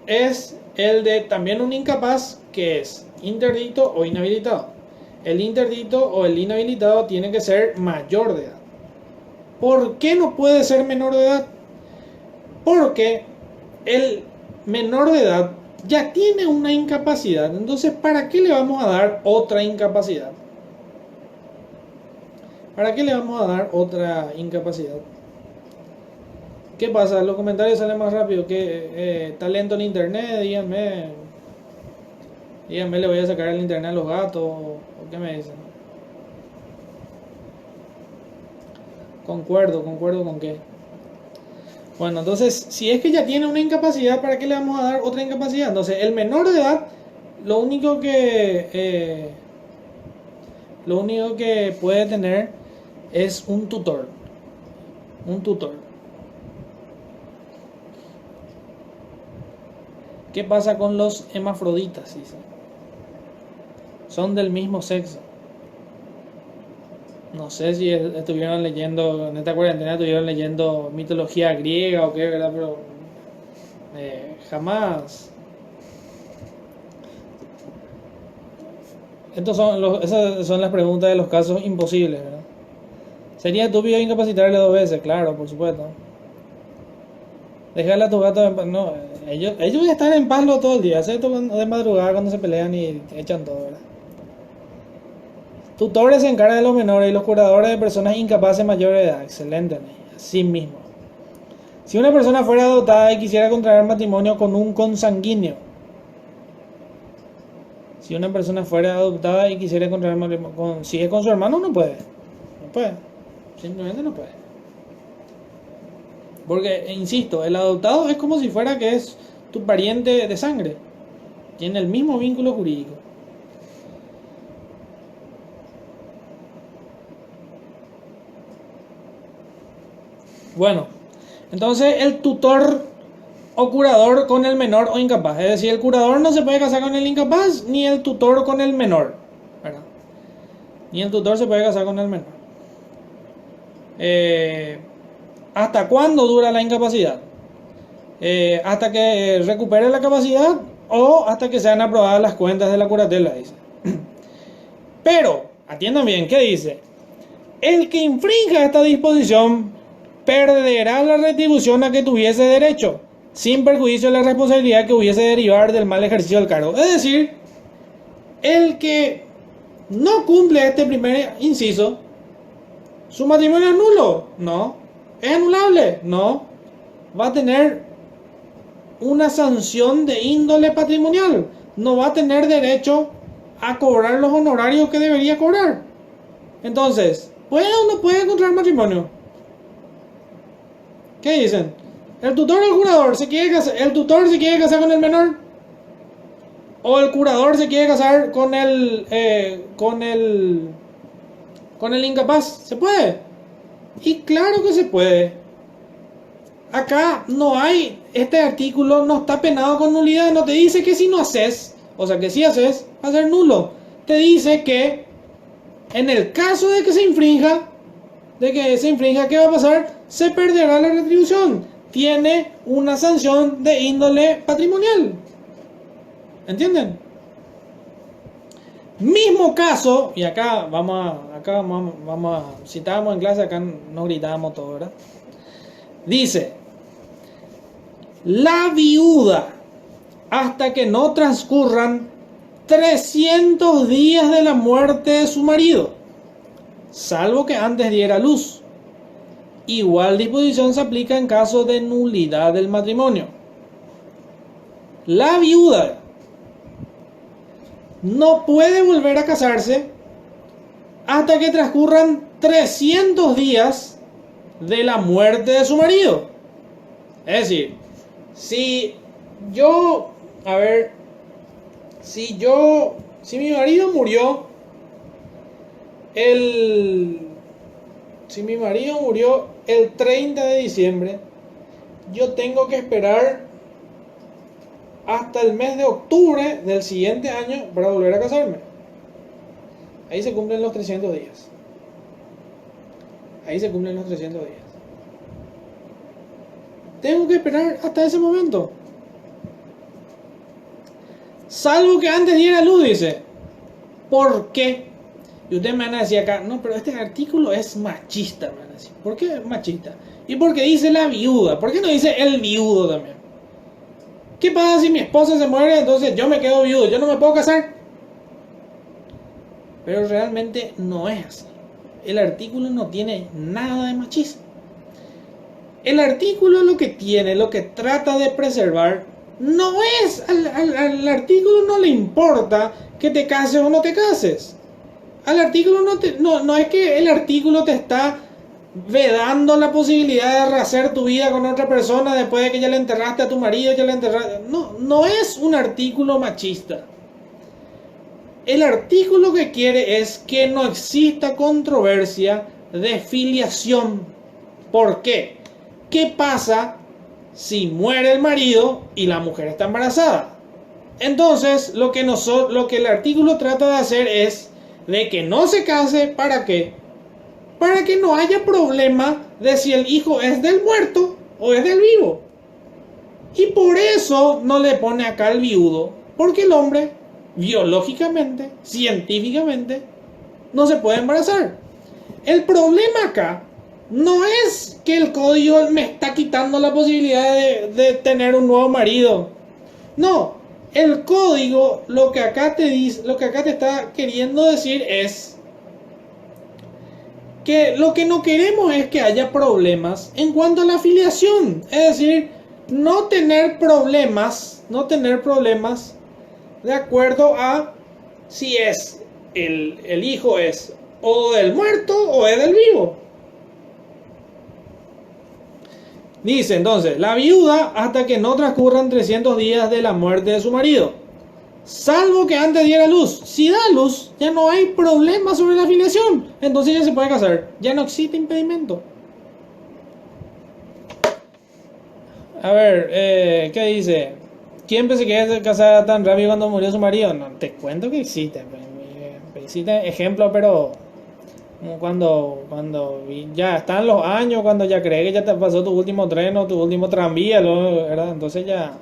es el de también un incapaz que es interdicto o inhabilitado. El interdicto o el inhabilitado tiene que ser mayor de edad. ¿Por qué no puede ser menor de edad? Porque el menor de edad ya tiene una incapacidad. Entonces, ¿para qué le vamos a dar otra incapacidad? ¿Para qué le vamos a dar otra incapacidad? ¿Qué pasa? Los comentarios salen más rápido. Que talento en internet, díganme, le voy a sacar el internet a los gatos. ¿O qué me dicen? Concuerdo con qué. Bueno, entonces, si es que ya tiene una incapacidad, ¿para qué le vamos a dar otra incapacidad? Entonces, el menor de edad, lo único que puede tener es un tutor. Un tutor. ¿Qué pasa con los hermafroditas? Son del mismo sexo. No sé si estuvieron leyendo, en esta cuarentena estuvieron leyendo mitología griega o qué, ¿verdad? Pero jamás. Esas son las preguntas de los casos imposibles, ¿verdad? ¿Sería estúpido incapacitarle 2 veces? Claro, por supuesto. Dejarle a tu gato en paz. No, ellos están en paz todo el día. Hace esto de madrugada cuando se pelean y echan todo, ¿verdad? Tutores se encargan de los menores y los curadores de personas incapaces mayores de edad. Excelente, así mismo. Si una persona fuera adoptada y quisiera contraer matrimonio con un consanguíneo. Si una persona fuera adoptada y quisiera contraer matrimonio si es con su hermano, no puede. No puede. Simplemente no puede. Porque, insisto, el adoptado es como si fuera que es tu pariente de sangre. Tiene el mismo vínculo jurídico. Bueno, entonces el tutor o curador con el menor o incapaz. Es decir, el curador no se puede casar con el incapaz, ni el tutor con el menor, ¿verdad? Ni el tutor se puede casar con el menor. ¿Hasta cuándo dura la incapacidad? Hasta que recupere la capacidad o hasta que sean aprobadas las cuentas de la curatela, dice. Pero, atiendan bien, ¿qué dice? El que infrinja esta disposición perderá la retribución a que tuviese derecho, sin perjuicio de la responsabilidad que hubiese de derivar del mal ejercicio del cargo. Es decir, el que no cumple este primer inciso, ¿su matrimonio es nulo? No. ¿Es anulable? No. Va a tener una sanción de índole patrimonial. No va a tener derecho a cobrar los honorarios que debería cobrar. Entonces, ¿puede o no puede contraer matrimonio? ¿Qué dicen? ¿El tutor o el curador se quiere casar? ¿El tutor se quiere casar con el menor? ¿O el curador se quiere casar con el incapaz? ¿Se puede? Y claro que se puede. Acá no hay, este artículo no está penado con nulidad, no te dice que si no haces, o sea que si haces, va a ser nulo. Te dice que en el caso de que se infrinja, ¿qué va a pasar? Se perderá la retribución. Tiene una sanción de índole patrimonial. ¿Entienden? Mismo caso, y acá vamos a, si estábamos en clase, acá nos gritábamos todo, Dice, la viuda hasta que no transcurran 300 días de la muerte de su marido, salvo que antes diera luz. Igual disposición se aplica en caso de nulidad del matrimonio. La viuda no puede volver a casarse hasta que transcurran 300 días de la muerte de su marido. Es decir, si mi marido murió el 30 de diciembre, yo tengo que esperar hasta el mes de octubre del siguiente año para volver a casarme. Ahí se cumplen los 300 días. Tengo que esperar hasta ese momento. Salvo que antes diera luz, dice. ¿Por qué? Y ustedes me van a decir acá, no, pero este artículo es machista, me van a decir. ¿Por qué es machista? Y porque dice la viuda. ¿Por qué no dice el viudo también? ¿Qué pasa si mi esposa se muere? Entonces yo me quedo viudo, yo no me puedo casar. Pero realmente no es así. El artículo no tiene nada de machismo. El artículo lo que trata de preservar, no es, al artículo no le importa que te cases o no te cases. Al artículo no es que el artículo te está vedando la posibilidad de rehacer tu vida con otra persona después de que ya le enterraste a tu marido, no es un artículo machista. El artículo que quiere es que no exista controversia de filiación. ¿Por qué? ¿Qué pasa si muere el marido y la mujer está embarazada? Entonces, lo que el artículo trata de hacer es de que no se case. ¿Para qué? Para que no haya problema de si el hijo es del muerto o es del vivo. Y por eso no le pone acá el viudo, porque el hombre, biológicamente, científicamente, no se puede embarazar. El problema acá no es que el código me está quitando la posibilidad de tener un nuevo marido. No, el código lo que acá te está queriendo decir es que lo que no queremos es que haya problemas en cuanto a la filiación. Es decir, no tener problemas de acuerdo a si es el hijo es o del muerto o es del vivo. Dice entonces, la viuda hasta que no transcurran 300 días de la muerte de su marido, salvo que antes diera luz. Si da luz, ya no hay problema sobre la filiación, entonces ya se puede casar, ya no existe impedimento. A ver, ¿qué dice? ¿Quién pensó que iba a casar tan rápido cuando murió su marido? No, te cuento que existe. Existe ejemplos, pero cuando ya están los años, cuando ya crees que ya te pasó tu último tren o tu último tranvía, ¿verdad? Entonces ya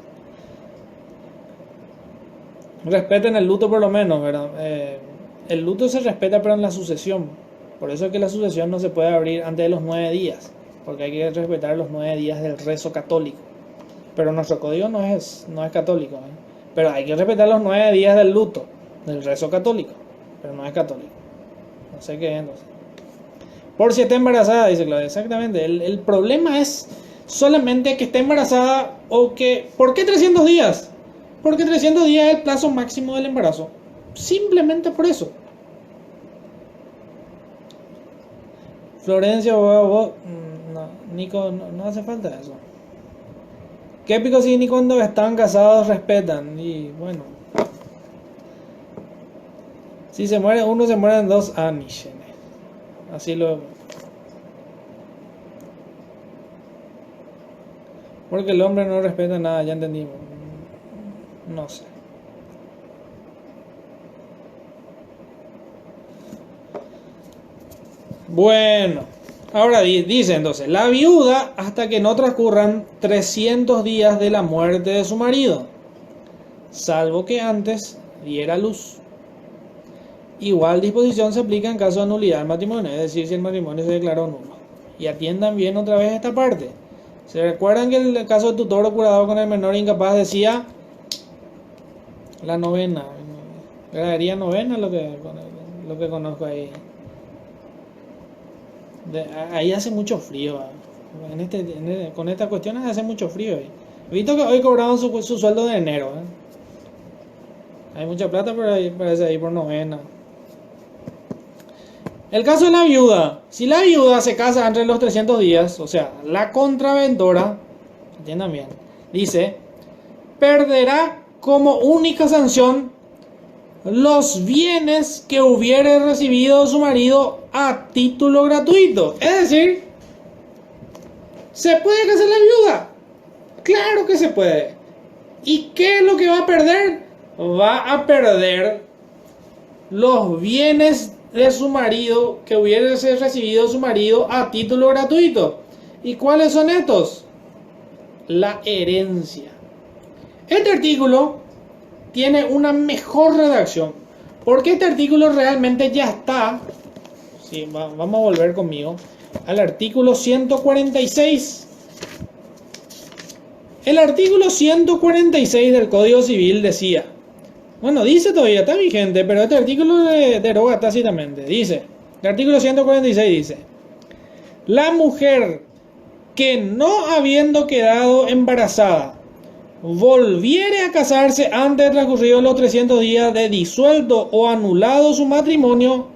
respeten el luto por lo menos, ¿verdad? El luto se respeta, pero en la sucesión. Por eso es que la sucesión no se puede abrir antes de los 9 días, porque hay que respetar los 9 días del rezo católico. Pero nuestro código no es católico, ¿eh? Pero hay que respetar los 9 días del luto, del rezo católico, pero no es católico. No sé qué es entonces. Por si está embarazada, dice Claudia. Exactamente. El problema es solamente que esté embarazada o que... ¿Por qué 300 días? Porque 300 días es el plazo máximo del embarazo. Simplemente por eso. Florencia, vos... No, Nico, no hace falta eso. ¿Qué épico si ni cuando están casados respetan? Y bueno... Si se muere uno, se mueren dos. Así lo... Porque el hombre no respeta nada, ya entendimos. No sé. Bueno, ahora dice entonces, la viuda hasta que no transcurran 300 días de la muerte de su marido, salvo que antes diera luz. Igual disposición se aplica en caso de nulidad del matrimonio, es decir, si el matrimonio se declaró nulo. Y atiendan bien otra vez esta parte. ¿Se recuerdan que el caso de tutor o curador con el menor incapaz decía La novena. Gradería novena lo que conozco ahí. Ahí hace mucho frío. Con estas cuestiones hace mucho frío ahí. He visto que hoy cobraban su sueldo de enero. Hay mucha plata por ahí, parece ahí por novena. El caso de la viuda. Si la viuda se casa entre los 300 días, o sea, la contraventora, entiendan bien, dice, perderá como única sanción los bienes que hubiere recibido su marido a título gratuito. Es decir, ¿se puede casar la viuda? Claro que se puede. ¿Y qué es lo que va a perder? Va a perder los bienes de su marido que hubiese recibido su marido a título gratuito. ¿Y cuáles son estos? La herencia. Este artículo tiene una mejor redacción, porque este artículo realmente ya está. Sí, vamos a volver conmigo al artículo 146. El artículo 146 del Código Civil decía, bueno, dice todavía, está vigente, pero este artículo deroga tácitamente. Dice, el artículo 146 dice, la mujer que no habiendo quedado embarazada volviere a casarse antes de transcurridos los 300 días de disuelto o anulado su matrimonio,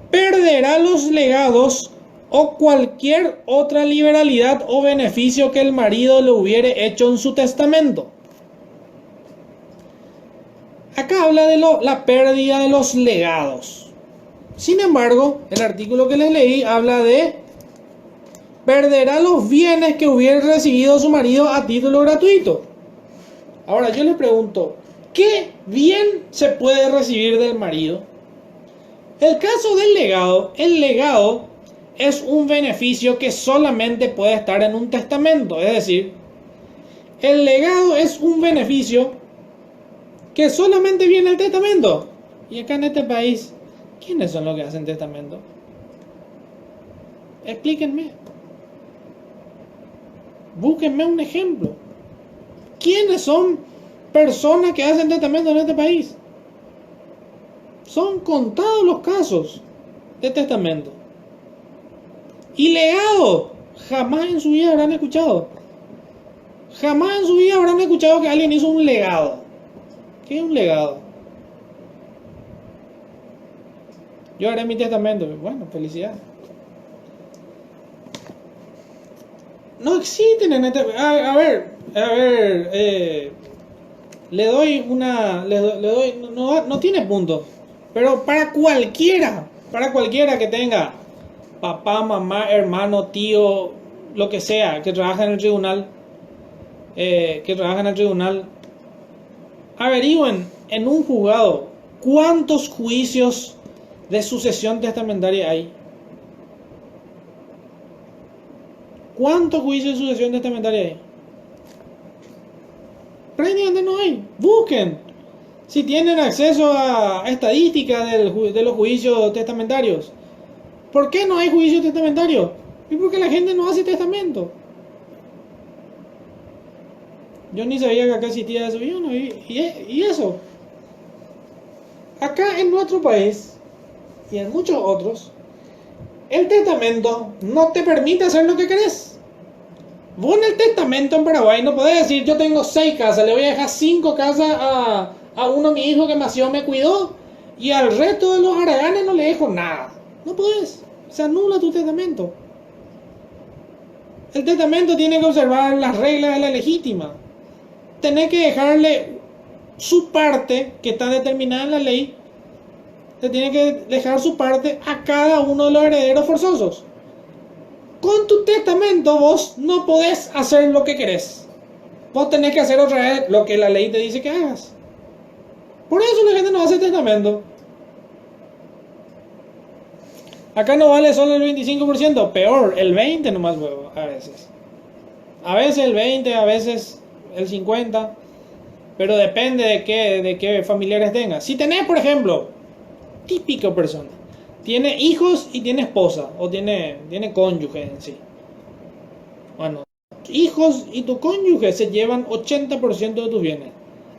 perderá los legados o cualquier otra liberalidad o beneficio que el marido le hubiere hecho en su testamento. Acá habla de la pérdida de los legados. Sin embargo, el artículo que les leí habla de perderá los bienes que hubiera recibido su marido a título gratuito. Ahora yo les pregunto, ¿qué bien se puede recibir del marido? El caso del legado, el legado es un beneficio que solamente puede estar en un testamento. Es decir, el legado es un beneficio que solamente viene el testamento. Y acá en este país, ¿quiénes son los que hacen testamento? Explíquenme. Búsquenme un ejemplo. ¿Quiénes son personas que hacen testamento en este país? Son contados los casos de testamento. Y legado, jamás en su vida habrán escuchado. Jamás en su vida habrán escuchado que alguien hizo un legado. ¿Qué es un legado? Yo haré mi testamento. Bueno, felicidades. No existen en este... A ver, le doy una... no tiene punto. Pero para cualquiera que tenga papá, mamá, hermano, tío, lo que sea, que trabaja en el tribunal, averigüen en un juzgado cuántos juicios de sucesión testamentaria hay. ¿Cuántos juicios de sucesión testamentaria hay? Prácticamente no hay. Busquen. Si tienen acceso a estadísticas de los juicios testamentarios. ¿Por qué no hay juicios testamentarios? Y porque la gente no hace testamento. Yo ni sabía que acá existía eso. Y eso. Acá en nuestro país y en muchos otros, el testamento no te permite hacer lo que querés. Vos en el testamento en Paraguay no podés decir, yo tengo 6 casas, le voy a dejar 5 casas a uno, mi hijo que nació me cuidó, y al resto de los haraganes no le dejo nada. No podés. Se anula tu testamento. El testamento tiene que observar las reglas de la legítima. Tenés que dejarle su parte, que está determinada en la ley, te tiene que dejar su parte a cada uno de los herederos forzosos. Con tu testamento vos no podés hacer lo que querés. Vos tenés que hacer otra vez lo que la ley te dice que hagas. Por eso la gente no hace testamento. Acá no vale solo el 25%, peor, el 20% nomás huevo, a veces. A veces el 20%, a veces el 50%, pero depende de qué familiares tengas. Si tenés, por ejemplo, típica persona, tiene hijos y tiene esposa, o tiene cónyuge en sí. Bueno, hijos y tu cónyuge se llevan 80% de tus bienes.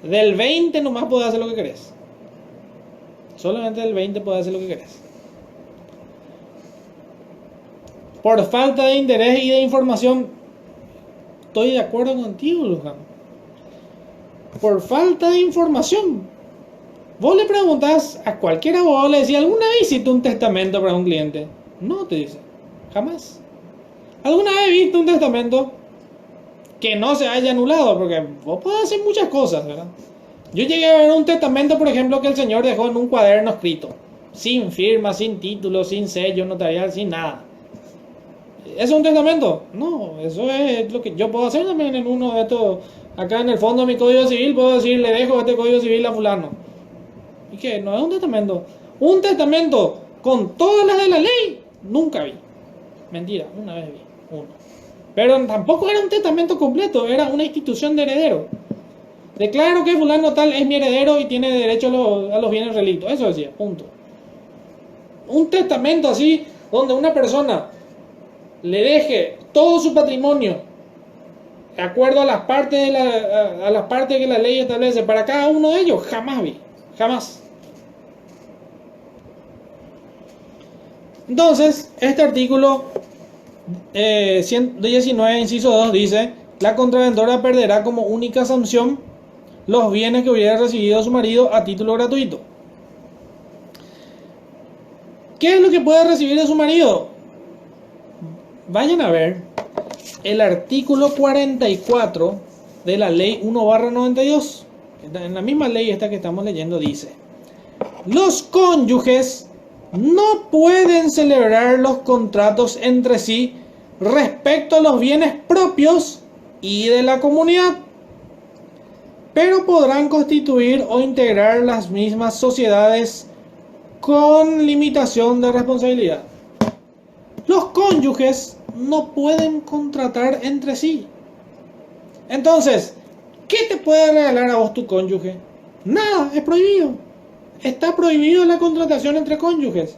Del 20 nomás podés hacer lo que querés. Solamente del 20 podés hacer lo que querés. Por falta de interés y de información, estoy de acuerdo contigo, Luján. Por falta de información. Vos le preguntás a cualquier abogado, le decís, ¿alguna vez hiciste un testamento para un cliente? No, te dice. Jamás. ¿Alguna vez viste un testamento que no se haya anulado? Porque vos podés hacer muchas cosas, ¿verdad? Yo llegué a ver un testamento, por ejemplo, que el señor dejó en un cuaderno escrito. Sin firma, sin título, sin sello notarial, sin nada. ¿Es un testamento? No, eso es lo que yo puedo hacer también en uno de estos. Acá en el fondo de mi código civil puedo decir, le dejo este código civil a fulano. ¿Y qué? No es un testamento. Un testamento con todas las de la ley, nunca vi. Mentira, una vez vi uno. Pero tampoco era un testamento completo, era una institución de heredero. Declaro que fulano tal es mi heredero y tiene derecho a los bienes relictos. Eso decía, punto. Un testamento así, donde una persona le deje todo su patrimonio de acuerdo a las partes que la ley establece para cada uno de ellos, jamás vi, jamás. Entonces, este artículo 119, inciso 2 dice: la contraventora perderá como única sanción los bienes que hubiera recibido su marido a título gratuito. ¿Qué es lo que puede recibir de su marido? Vayan a ver el artículo 44 de la ley 1/92. En la misma ley esta que estamos leyendo dice: los cónyuges no pueden celebrar los contratos entre sí respecto a los bienes propios y de la comunidad, pero podrán constituir o integrar las mismas sociedades con limitación de responsabilidad. Los cónyuges no pueden contratar entre sí. Entonces, ¿qué te puede regalar a vos tu cónyuge? Nada, es prohibido. Está prohibido la contratación entre cónyuges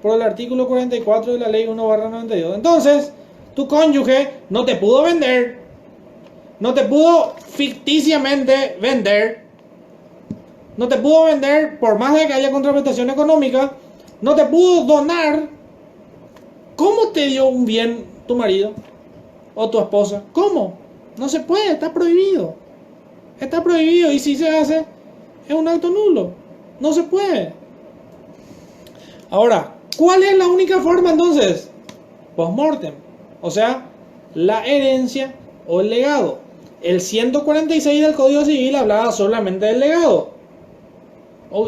por el artículo 44 de la ley 1/92. Entonces, tu cónyuge no te pudo vender, no te pudo ficticiamente vender, no te pudo vender por más de que haya contraprestación económica, no te pudo donar. ¿Cómo te dio un bien tu marido o tu esposa? ¿Cómo? No se puede, está prohibido. Está prohibido, y si se hace, es un acto nulo. No se puede. Ahora, ¿cuál es la única forma entonces? Post-mortem. O sea, la herencia o el legado. El 146 del Código Civil hablaba solamente del legado.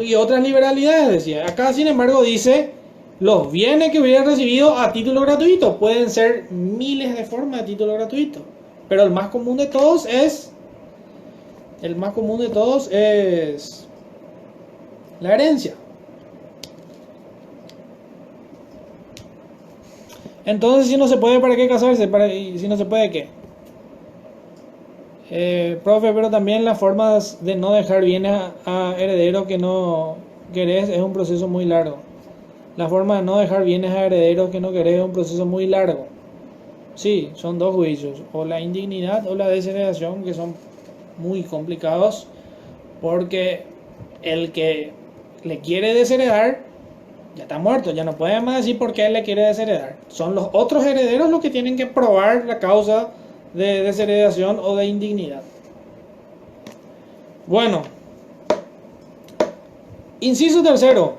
Y otras liberalidades decía. Acá, sin embargo, dice: los bienes que hubiera recibido a título gratuito. Pueden ser miles de formas de título gratuito. Pero el más común de todos es la herencia. Entonces, si no se puede, ¿para qué casarse? Si no se puede, ¿qué? Profe, pero también las formas de no dejar bienes a herederos que no querés es un proceso muy largo. La forma de no dejar bienes a herederos que no querés es un proceso muy largo. Sí, son dos juicios, o la indignidad o la desheredación, que son muy complicados, porque el que le quiere desheredar ya está muerto, ya no puede más decir por qué él le quiere desheredar. Son los otros herederos los que tienen que probar la causa de desheredación o de indignidad. Bueno, inciso tercero: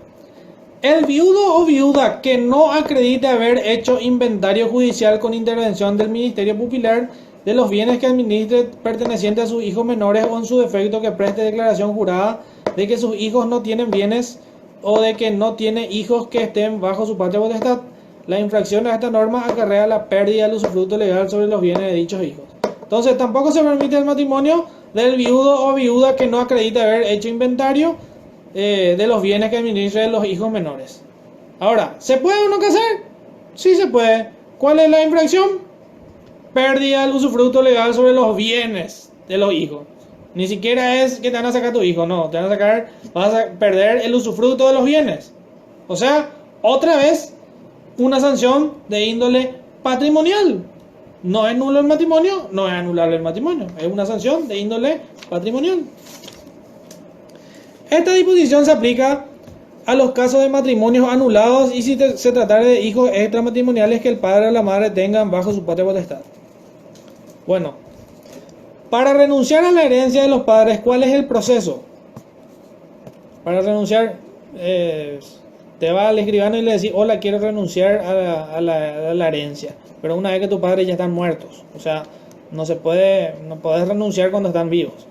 el viudo o viuda que no acredite haber hecho inventario judicial con intervención del Ministerio Pupilar de los bienes que administre pertenecientes a sus hijos menores, o en su defecto que preste declaración jurada de que sus hijos no tienen bienes o de que no tiene hijos que estén bajo su patria potestad, la infracción a esta norma acarrea la pérdida del usufructo legal sobre los bienes de dichos hijos. Entonces, tampoco se permite el matrimonio del viudo o viuda que no acredite haber hecho inventario de los bienes que administre los hijos menores. Ahora, ¿se puede o no casar? Sí se puede. ¿Cuál es la infracción? Pérdida del usufructo legal sobre los bienes de los hijos. Ni siquiera es que te van a sacar tu hijo, no, vas a perder el usufructo de los bienes. O sea, otra vez, una sanción de índole patrimonial. No es nulo el matrimonio, no es anulable el matrimonio, es una sanción de índole patrimonial. Esta disposición se aplica a los casos de matrimonios anulados y si se tratara de hijos extramatrimoniales que el padre o la madre tengan bajo su patria potestad. Bueno, para renunciar a la herencia de los padres, ¿cuál es el proceso? Para renunciar, te va al escribano y le decís, hola, quiero renunciar a la herencia. Pero una vez que tus padres ya están muertos, o sea, no puedes renunciar cuando están vivos.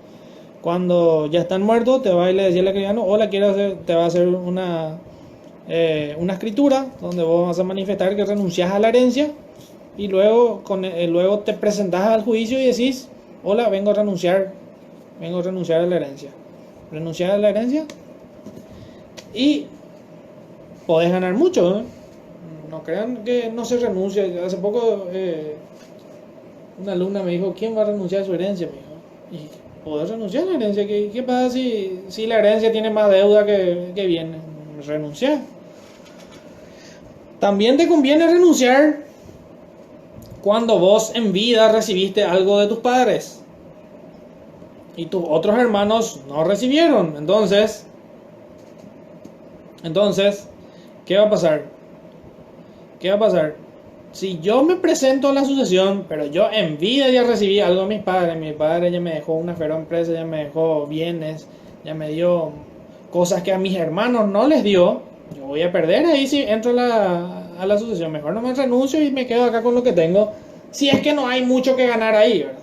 Cuando ya están muertos, te va y le decís al escribano, hola, te va a hacer una escritura donde vos vas a manifestar que renuncias a la herencia y luego te presentás al juicio y decís, hola, vengo a renunciar a la herencia. Renunciar a la herencia y podés ganar mucho, ¿eh? No crean que no se renuncia. Hace poco una alumna me dijo, ¿quién va a renunciar a su herencia? Me dijo, y podés renunciar a la herencia. ¿Qué pasa si la herencia tiene más deuda que viene? Renunciar. También te conviene renunciar cuando vos en vida recibiste algo de tus padres y tus otros hermanos no recibieron. Entonces, ¿qué va a pasar? Si yo me presento a la sucesión, pero yo en vida ya recibí algo de mis padres, mi padre ya me dejó una feroz empresa, ya me dejó bienes, ya me dio cosas que a mis hermanos no les dio, yo voy a perder ahí si entro a la sucesión. Mejor no me renuncio y me quedo acá con lo que tengo, si es que no hay mucho que ganar ahí, ¿verdad?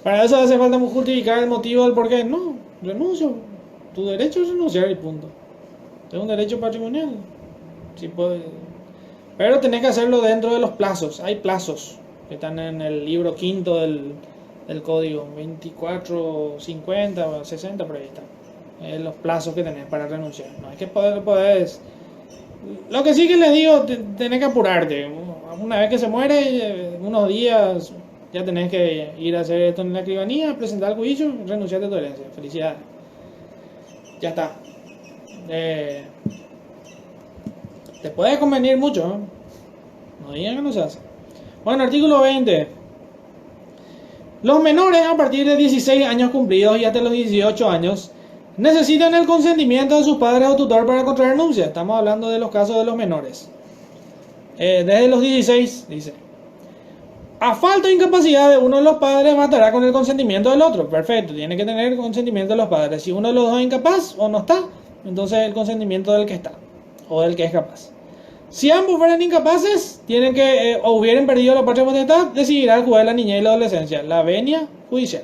Para eso hace falta justificar el motivo del por qué. No, renuncio. Tu derecho es renunciar y punto. Es un derecho patrimonial. Sí puede, pero tenés que hacerlo dentro de los plazos. Hay plazos que están en el libro quinto del código 24, 50, 60, por ahí están. Los plazos que tenés para renunciar. No es que podés. Lo que sí que les digo, tenés que apurarte. Una vez que se muere, unos días, ya tenés que ir a hacer esto en la escribanía, presentar el juicio, renunciar a tu herencia. Felicidades. Ya está. Te puede convenir mucho, ¿eh? No digan que no se hace. Bueno, artículo 20. Los menores a partir de 16 años cumplidos y hasta los 18 años necesitan el consentimiento de sus padres o tutor para contraer nupcias. Estamos hablando de los casos de los menores. Desde los 16, dice. A falta de incapacidad de uno de los padres, bastará con el consentimiento del otro. Perfecto, tiene que tener el consentimiento de los padres. Si uno de los dos es incapaz o no está, entonces el consentimiento del que está o del que es capaz. Si ambos fueran incapaces, tienen que o hubieran perdido la patria potestad, decidirá el juez de la niñez y la adolescencia, la venia judicial.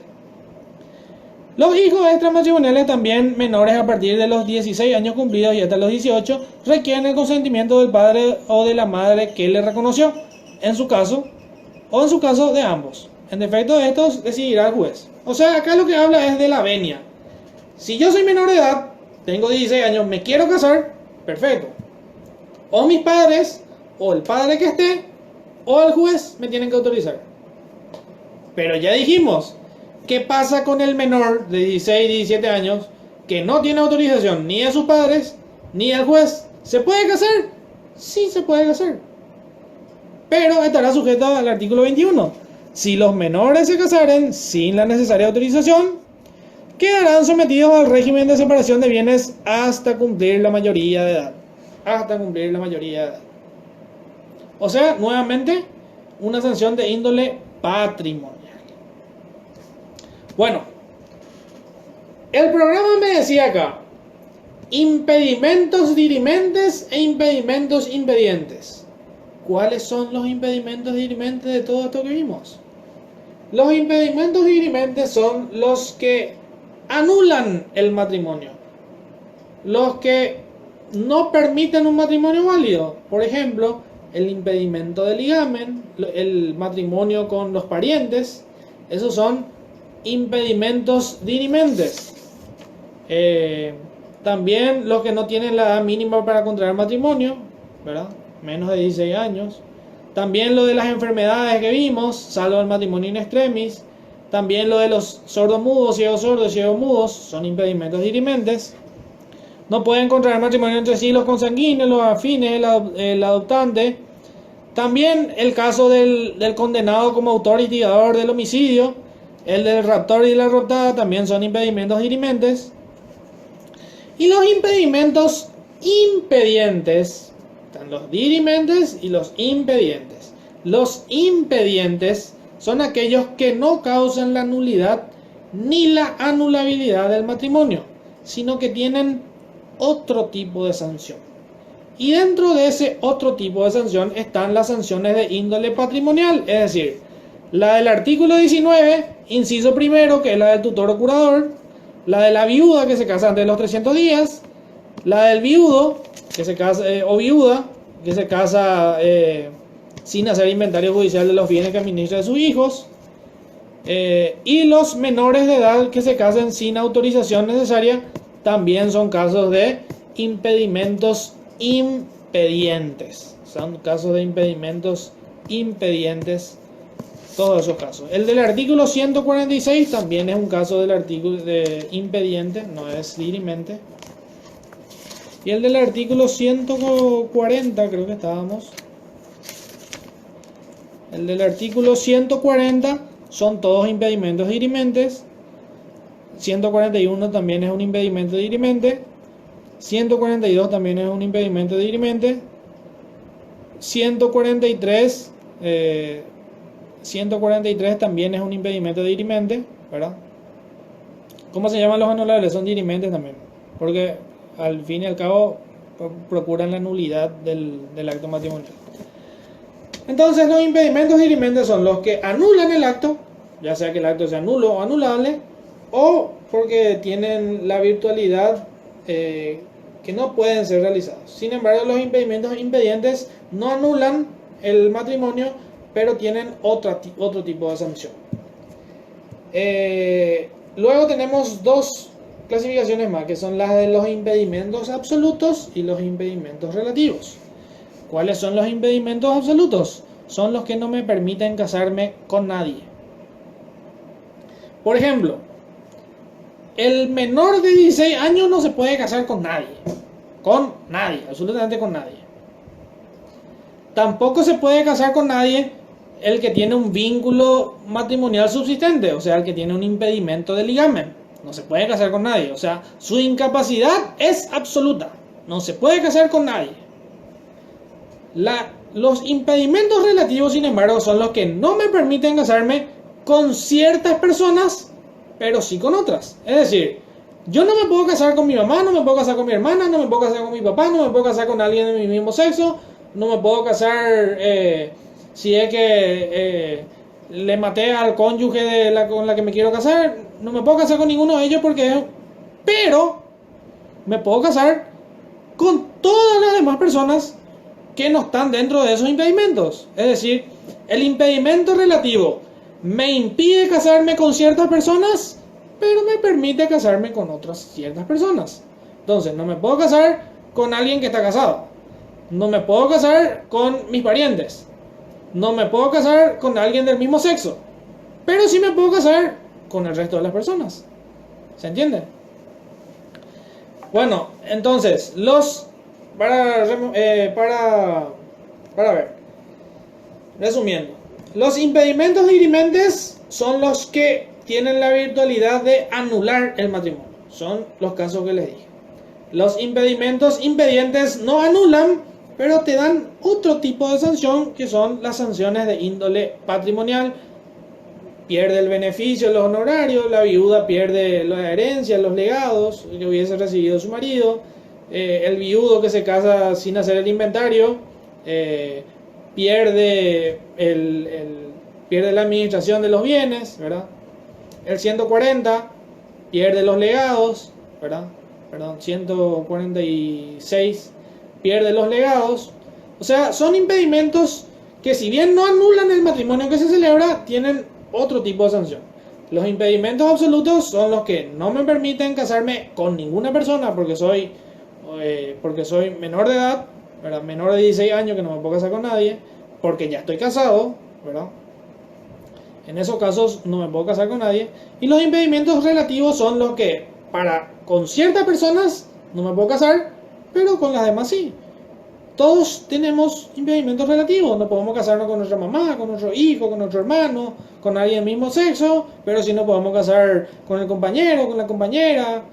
Los hijos extramatrimoniales, también menores a partir de los 16 años cumplidos y hasta los 18, requieren el consentimiento del padre o de la madre que le reconoció, en su caso de ambos. En defecto de estos, decidirá el juez. O sea, acá lo que habla es de la venia. Si yo soy menor de edad, tengo 16 años, me quiero casar, perfecto. O mis padres, o el padre que esté, o el juez me tienen que autorizar. Pero ya dijimos, ¿qué pasa con el menor de 16, 17 años que no tiene autorización ni de sus padres, ni del juez? ¿Se puede casar? Sí, se puede casar. Pero estará sujeto al artículo 21. Si los menores se casaren sin la necesaria autorización, quedarán sometidos al régimen de separación de bienes hasta cumplir la mayoría de edad. O sea, nuevamente, una sanción de índole patrimonial. Bueno, el programa me decía acá, impedimentos dirimentes e impedimentos impedientes. ¿Cuáles son los impedimentos dirimentes de todo esto que vimos? Los impedimentos dirimentes son los que anulan el matrimonio, los que no permiten un matrimonio válido. Por ejemplo, el impedimento de ligamen, el matrimonio con los parientes, esos son impedimentos dirimentes. También los que no tienen la edad mínima para contraer matrimonio, ¿verdad? Menos de 16 años. También lo de las enfermedades que vimos, salvo el matrimonio in extremis. También lo de los sordomudos, ciegos sordos, ciegos mudos, son impedimentos dirimentes. No pueden contraer matrimonio entre sí los consanguíneos, los afines, el adoptante. También el caso del condenado como autor instigador del homicidio. El del raptor y la raptada también son impedimentos dirimentes. Y los impedimentos impedientes, están los dirimentes y los impedientes. Los impedientes son aquellos que no causan la nulidad ni la anulabilidad del matrimonio, sino que tienen otro tipo de sanción. Y dentro de ese otro tipo de sanción están las sanciones de índole patrimonial, es decir, la del artículo 19, inciso primero, que es la del tutor o curador, la de la viuda que se casa antes de los 300 días, la del viudo que se casa, o viuda que se casa sin hacer inventario judicial de los bienes que administra de sus hijos, y los menores de edad que se casen sin autorización necesaria también son casos de impedimentos impedientes. Son casos de impedimentos impedientes, todos esos casos. El del artículo 146 también es un caso del artículo de impediente, no es dirimente. Y el del artículo 140, creo que estábamos. El del artículo 140 son todos impedimentos dirimentes. 141 también es un impedimento dirimente. 142 también es un impedimento dirimente. 143 también es un impedimento dirimente, ¿verdad? ¿Cómo se llaman los anulables? Son dirimentes también, porque al fin y al cabo procuran la nulidad del acto matrimonial. Entonces los impedimentos dirimentes son los que anulan el acto, ya sea que el acto sea nulo o anulable, o porque tienen la virtualidad que no pueden ser realizados. Sin embargo, los impedimentos impedientes no anulan el matrimonio, pero tienen otro tipo de sanción. Luego tenemos dos clasificaciones más, que son las de los impedimentos absolutos y los impedimentos relativos. ¿Cuáles son los impedimentos absolutos? Son los que no me permiten casarme con nadie. Por ejemplo, el menor de 16 años no se puede casar con nadie. Con nadie, absolutamente con nadie. Tampoco se puede casar con nadie el que tiene un vínculo matrimonial subsistente, o sea, el que tiene un impedimento de ligamen. No se puede casar con nadie, o sea, su incapacidad es absoluta. No se puede casar con nadie. Los impedimentos relativos, sin embargo, son los que no me permiten casarme con ciertas personas, pero sí con otras. Es decir, yo no me puedo casar con mi mamá, no me puedo casar con mi hermana, no me puedo casar con mi papá, no me puedo casar con alguien de mi mismo sexo, no me puedo casar si es que le maté al cónyuge con la que me quiero casar, no me puedo casar con ninguno de ellos pero me puedo casar con todas las demás personas que no están dentro de esos impedimentos. Es decir, el impedimento relativo me impide casarme con ciertas personas, pero me permite casarme con otras ciertas personas. Entonces, no me puedo casar con alguien que está casado. No me puedo casar con mis parientes. No me puedo casar con alguien del mismo sexo. Pero sí me puedo casar con el resto de las personas. ¿Se entiende? Bueno, entonces, para ver, resumiendo, los impedimentos dirimentes son los que tienen la virtualidad de anular el matrimonio. Son los casos que les dije. Los impedimentos impedientes no anulan, pero te dan otro tipo de sanción, que son las sanciones de índole patrimonial. Pierde el beneficio, los honorarios, la viuda pierde la herencia, los legados que hubiese recibido su marido, el viudo que se casa sin hacer el inventario pierde pierde la administración de los bienes, ¿verdad? El 140 pierde los legados, ¿verdad? Perdón, 146 pierde los legados. O sea, son impedimentos que, si bien no anulan el matrimonio que se celebra, tienen otro tipo de sanción. Los impedimentos absolutos son los que no me permiten casarme con ninguna persona porque soy menor de edad, ¿verdad? Menor de 16 años, que no me puedo casar con nadie, porque ya estoy casado, ¿verdad? En esos casos no me puedo casar con nadie. Y los impedimentos relativos son los que con ciertas personas no me puedo casar, pero con las demás sí. todos tenemos impedimentos relativos. No podemos casarnos con nuestra mamá, con nuestro hijo, con nuestro hermano, con alguien del mismo sexo, pero sí nos podemos casar con el compañero, con la compañera,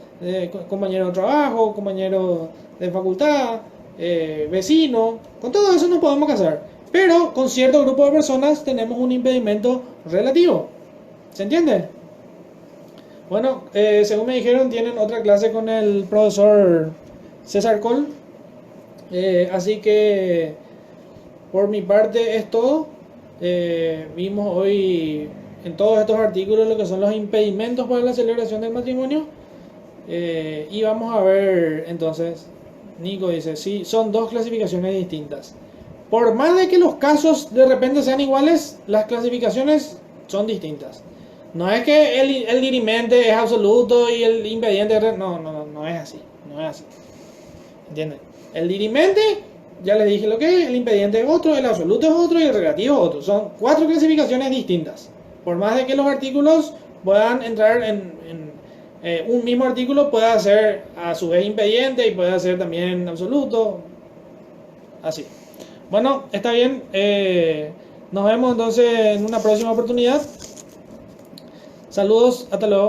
compañero de trabajo, compañero de facultad, vecino. Con todo eso nos podemos casar. Pero con cierto grupo de personas tenemos un impedimento relativo. ¿Se entiende? Bueno, según me dijeron, tienen otra clase con el profesor César Col. Así que por mi parte es todo. Vimos hoy en todos estos artículos lo que son los impedimentos para la celebración del matrimonio. Y vamos a ver entonces, Nico dice, sí, son dos clasificaciones distintas. Por más de que los casos de repente sean iguales, las clasificaciones son distintas. No es que el dirimente es absoluto y el impediente es... No es así. No es así. ¿Entienden? El dirimente, ya les dije lo que es, el impediente es otro, el absoluto es otro y el relativo es otro. Son 4 clasificaciones distintas. Por más de que los artículos puedan entrar en un mismo artículo, puede ser a su vez impediente y puede ser también absoluto. Así. Bueno, está bien. Nos vemos entonces en una próxima oportunidad. Saludos, hasta luego.